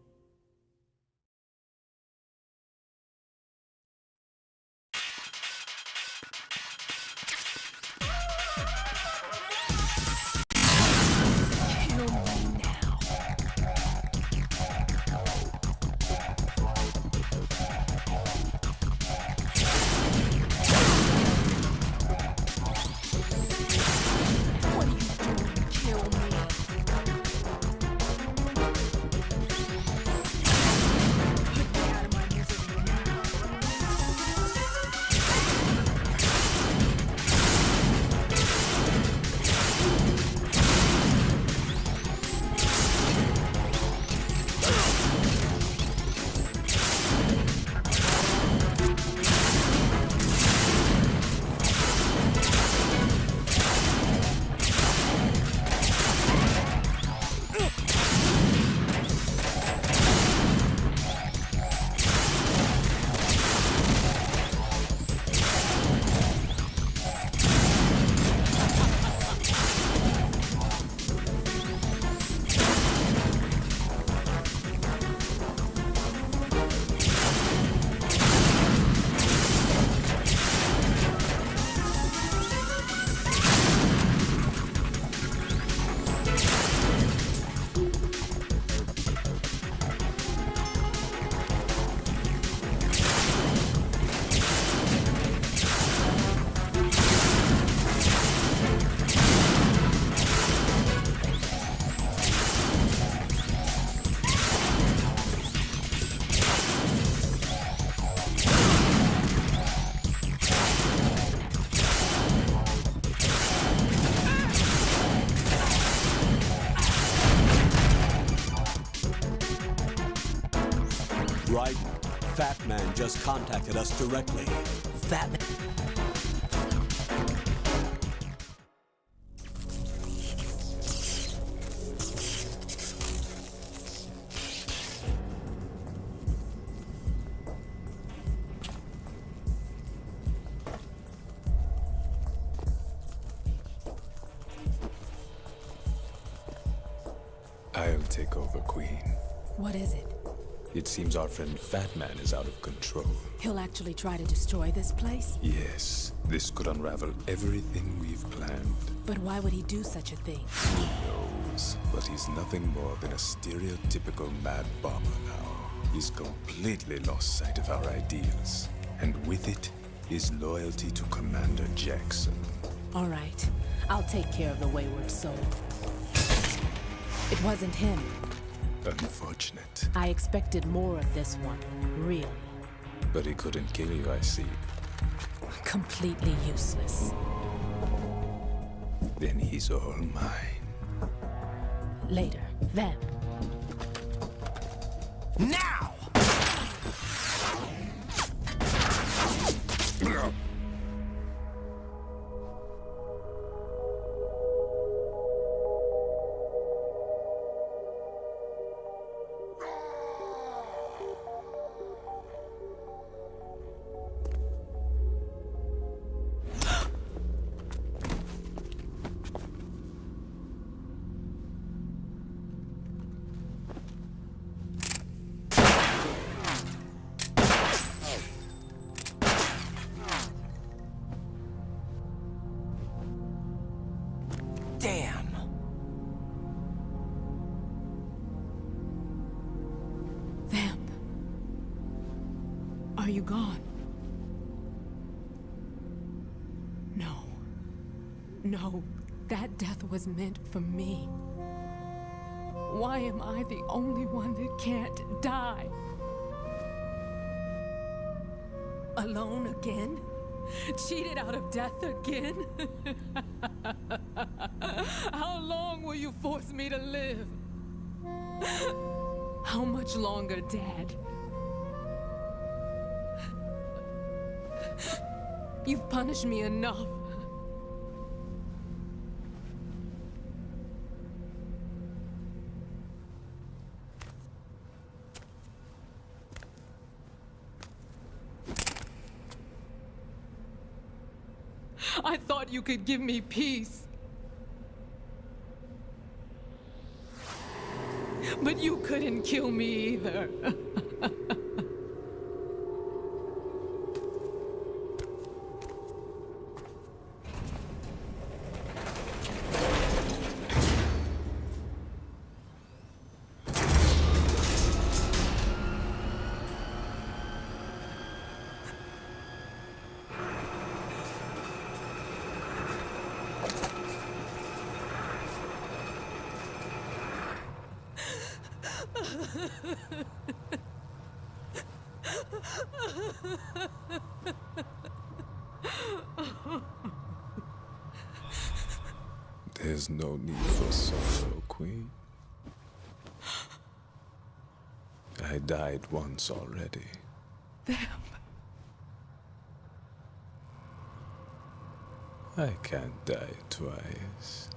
Right. Fat Man just contacted us directly. Fat Man. I'll take over, Queen. What is it? It seems our friend Fat Man is out of control. He'll actually try to destroy this place? Yes, this could unravel everything we've planned. But why would he do such a thing? Who knows? But he's nothing more than a stereotypical mad bomber now. He's completely lost sight of our ideas. And with it, his loyalty to Commander Jackson. All right. I'll take care of the wayward soul. It wasn't him. Unfortunate. I expected more of this one, really. But he couldn't kill you, I see. Completely useless. Then he's all mine. Later, then. Now! Damn! Vamp. Are you gone? No. No, that death was meant for me. Why am I the only one that can't die? Alone again? Cheated out of death again? How long will you force me to live? How much longer, Dad? You've punished me enough. I thought you could give me peace. But you couldn't kill me either. There's no need for sorrow, Queen. I died once already. Vamp. I can't die twice.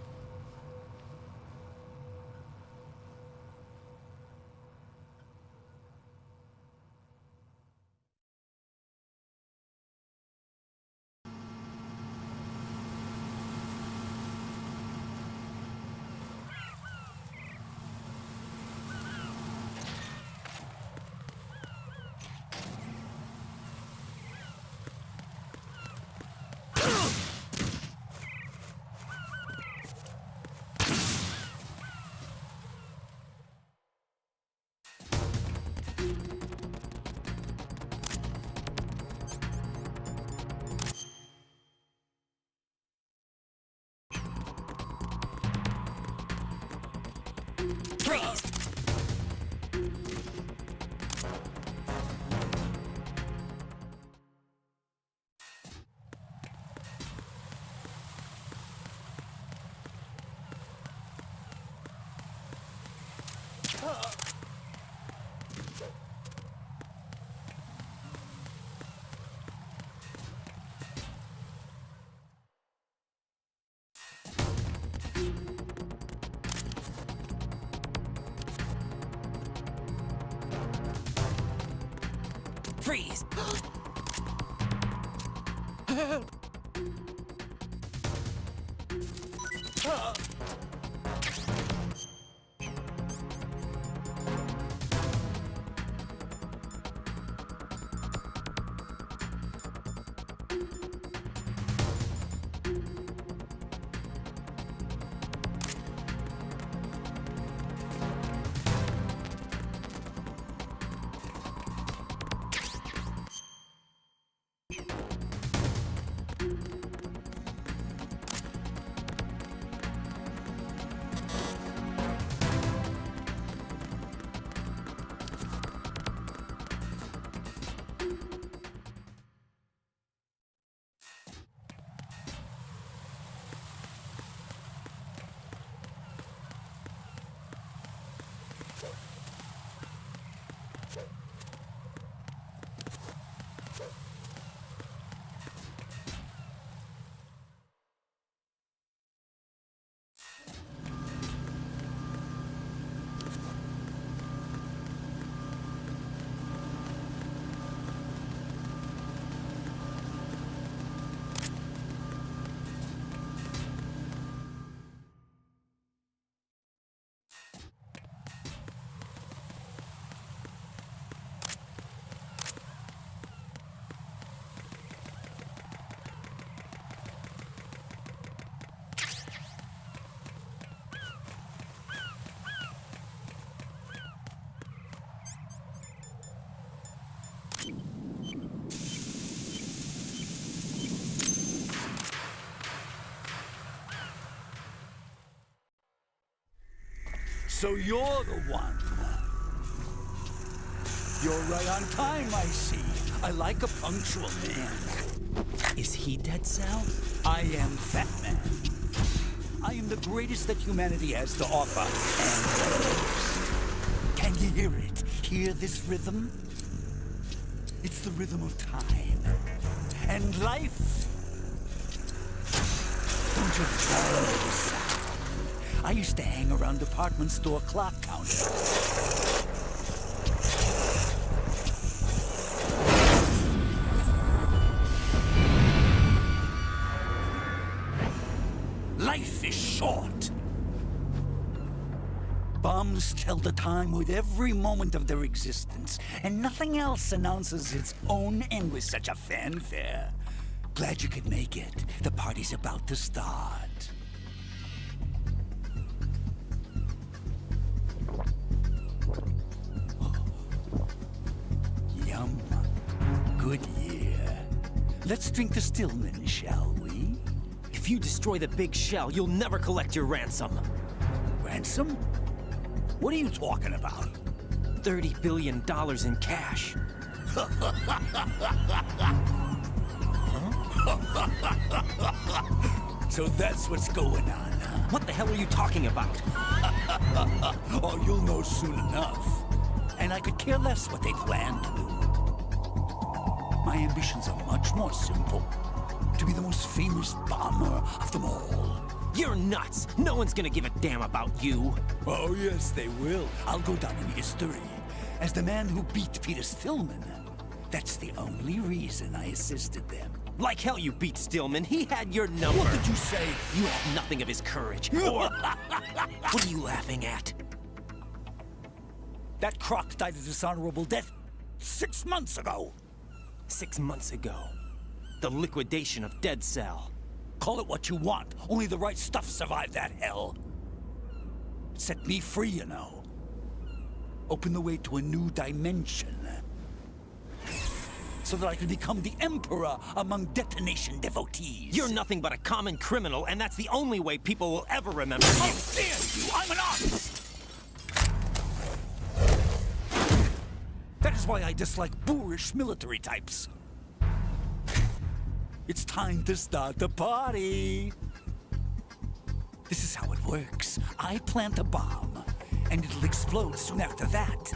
Freeze! Freeze! So you're the one. You're right on time, I see. I like a punctual man. Is he Dead Cell? I am Fat Man. I am the greatest that humanity has to offer, and the most. Can you hear it? Hear this rhythm? It's the rhythm of time. And life. Don't you follow this sound? I used to hang around department store clock counters. Life is short. Bombs tell the time with every moment of their existence, and nothing else announces its own end with such a fanfare. Glad you could make it. The party's about to start. Yum. Good year. Let's drink the Stillman, shall we? If you destroy the big shell, you'll never collect your ransom. Ransom? What are you talking about? $30 billion in cash. So that's what's going on, huh? What the hell are you talking about? Oh, you'll know soon enough. And I could care less what they plan to do. My ambitions are much more simple. To be the most famous bomber of them all. You're nuts! No one's gonna give a damn about you. Oh, yes, they will. I'll go down in history as the man who beat Peter Stillman. That's the only reason I assisted them. Like hell you beat Stillman. He had your number. What did you say? You have nothing of his courage. Or... What are you laughing at? That croc died a dishonorable death 6 months ago. 6 months ago. The liquidation of Dead Cell. Call it what you want. Only the right stuff survived that hell. Set me free, you know. Open the way to a new dimension. So that I can become the emperor among detonation devotees. You're nothing but a common criminal, and that's the only way people will ever remember How you. dare you! I'm an artist! That is why I dislike boorish military types. It's time to start the party. This is how it works. I plant a bomb, and it'll explode soon after that.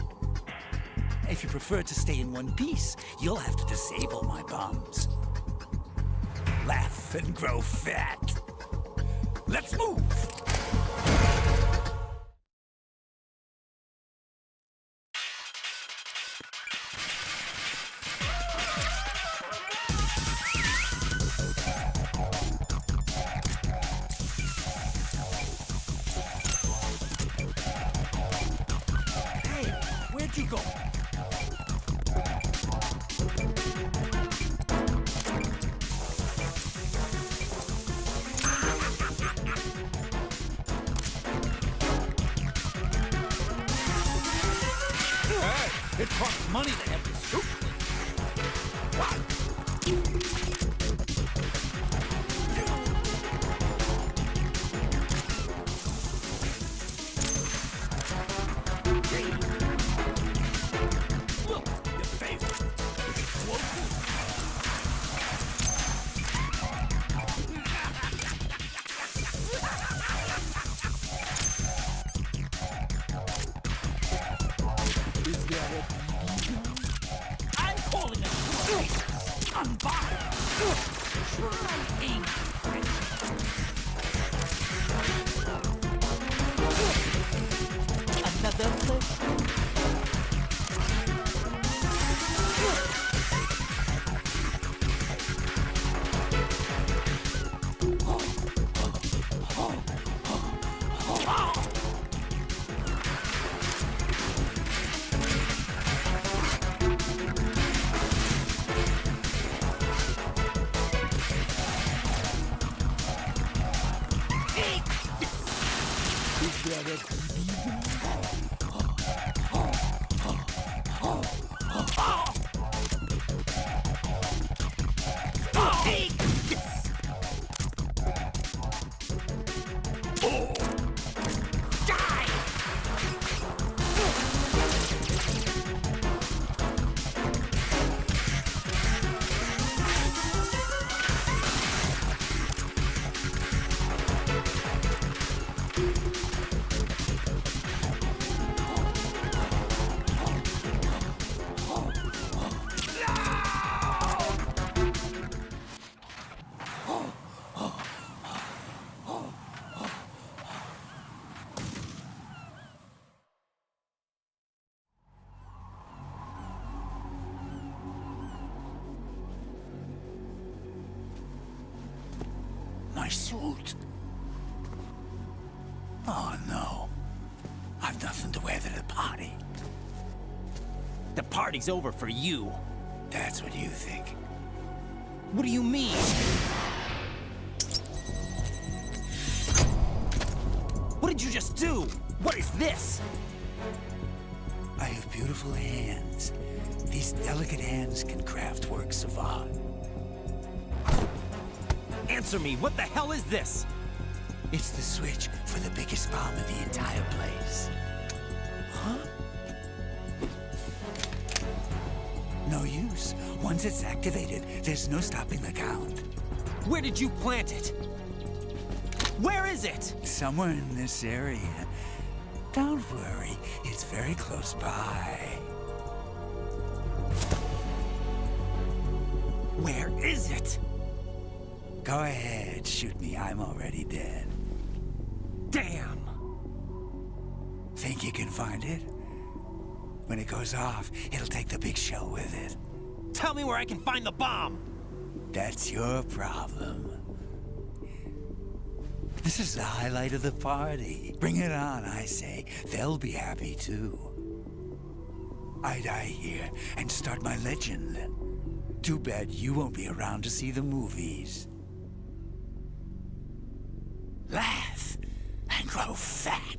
If you prefer to stay in one piece, you'll have to disable my bombs. Laugh and grow fat. Let's move! Hey, where'd you go? It costs money to have this soup. Look, your face. Is that a I'm calling it on fire. Trying. Another place. Is that a suit. Oh, no. I've nothing to wear to the party. The party's over for you. That's what you think. What do you mean? What did you just do? What is this? I have beautiful hands. These delicate hands can craft works of art. Answer me, what the hell is this? It's the switch for the biggest bomb in the entire place. Huh? No use. Once it's activated, there's no stopping the count. Where did you plant it? Where is it? Somewhere in this area. Don't worry, it's very close by. Where is it? Go ahead, shoot me. I'm already dead. Damn! Think you can find it? When it goes off, it'll take the big show with it. Tell me where I can find the bomb! That's your problem. This is the highlight of the party. Bring it on, I say. They'll be happy too. I die here and start my legend. Too bad you won't be around to see the movies. Laugh and grow fat.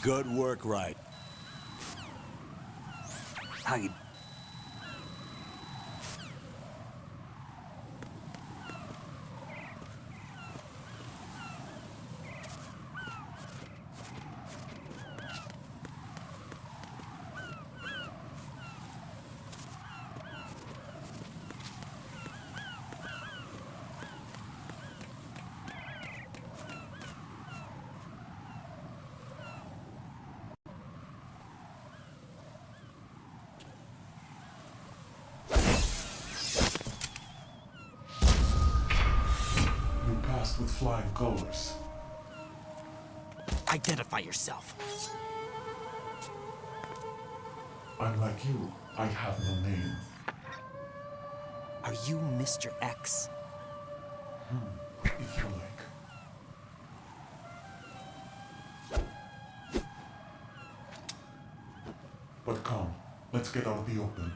Good work, Wright. How you... With flying colors. Identify yourself. I'm like you. I have no name. Are you Mr. X? If you like. But come, let's get out of the open.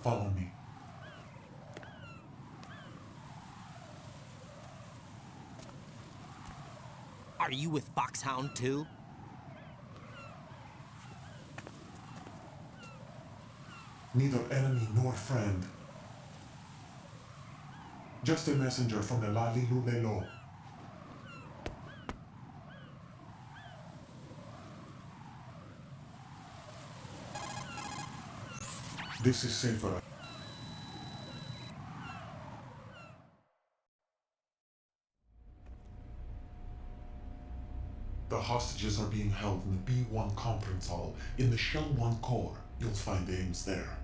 Follow me. Are you with Foxhound too? Neither enemy nor friend. Just a messenger from the Lalilulelo. This is safer. The hostages are being held in the B1 conference hall in the Shell 1 core. You'll find the Ames there.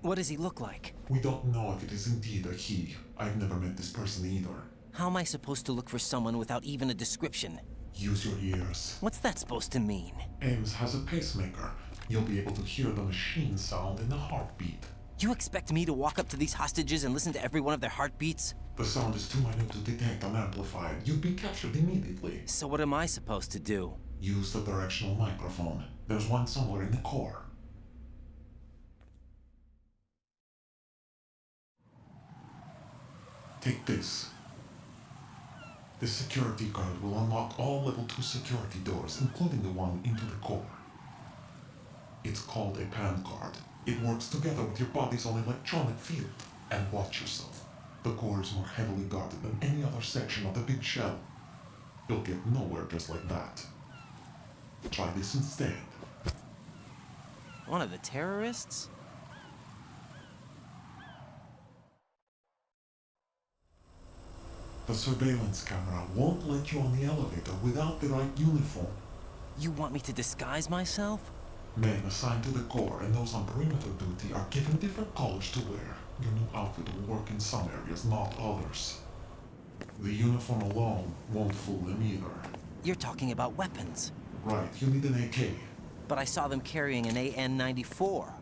What does he look like? We don't know if it is indeed a he. I've never met this person either. How am I supposed to look for someone without even a description? Use your ears. What's that supposed to mean? Ames has a pacemaker. You'll be able to hear the machine sound in the heartbeat. You expect me to walk up to these hostages and listen to every one of their heartbeats? The sound is too minute to detect unamplified. You'd be captured immediately. So what am I supposed to do? Use the directional microphone. There's one somewhere in the core. Take this. This security card will unlock all level 2 security doors, including the one into the core. It's called a PAN card. It works together with your body's own electronic field. And watch yourself. The core is more heavily guarded than any other section of the big shell. You'll get nowhere just like that. Try this instead. One of the terrorists? The surveillance camera won't let you on the elevator without the right uniform. You want me to disguise myself? Men assigned to the Corps and those on perimeter duty are given different colors to wear. Your new outfit will work in some areas, not others. The uniform alone won't fool them either. You're talking about weapons. Right, you need an AK. But I saw them carrying an AN-94.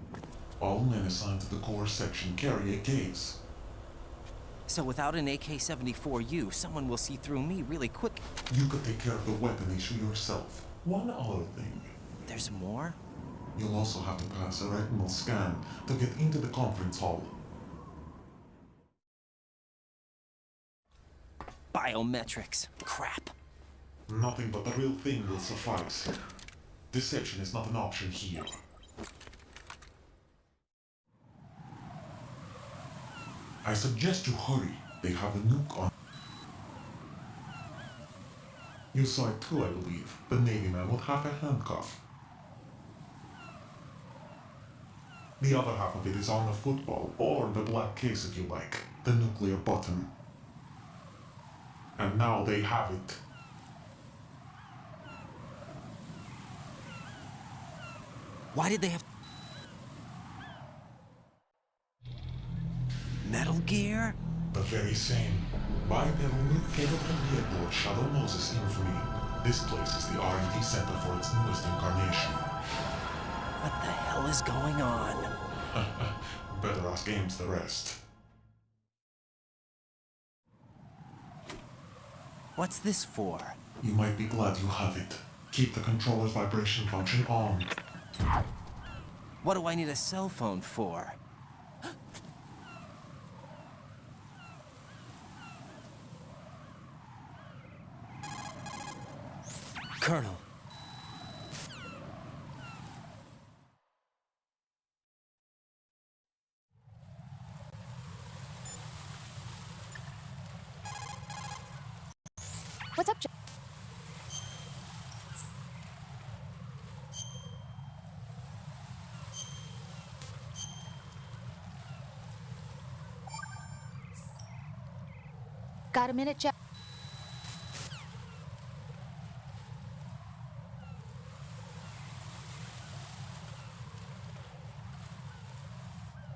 All men assigned to the Corps section carry AKs. So without an AK-74U, someone will see through me really quick. You could take care of the weapon issue yourself. One other thing. There's more? You'll also have to pass a retinal scan to get into the conference hall. Biometrics. Crap. Nothing but the real thing will suffice. Deception is not an option here. I suggest you hurry. They have a nuke on. You saw it too, I believe. The Navy man with half a handcuff. The other half of it is on the football, or the black case if you like. The nuclear button. And now they have it. Why did they have... Metal Gear? The very same. Bipedal nuke cable from the airport Shadow Moses infamy. This place is the R&D center for its newest incarnation. What the hell is going on? Better ask Ames the rest. What's this for? You might be glad you have it. Keep the controller's vibration function on. What do I need a cell phone for? Colonel. What's up, Jack? Got a minute, Jack?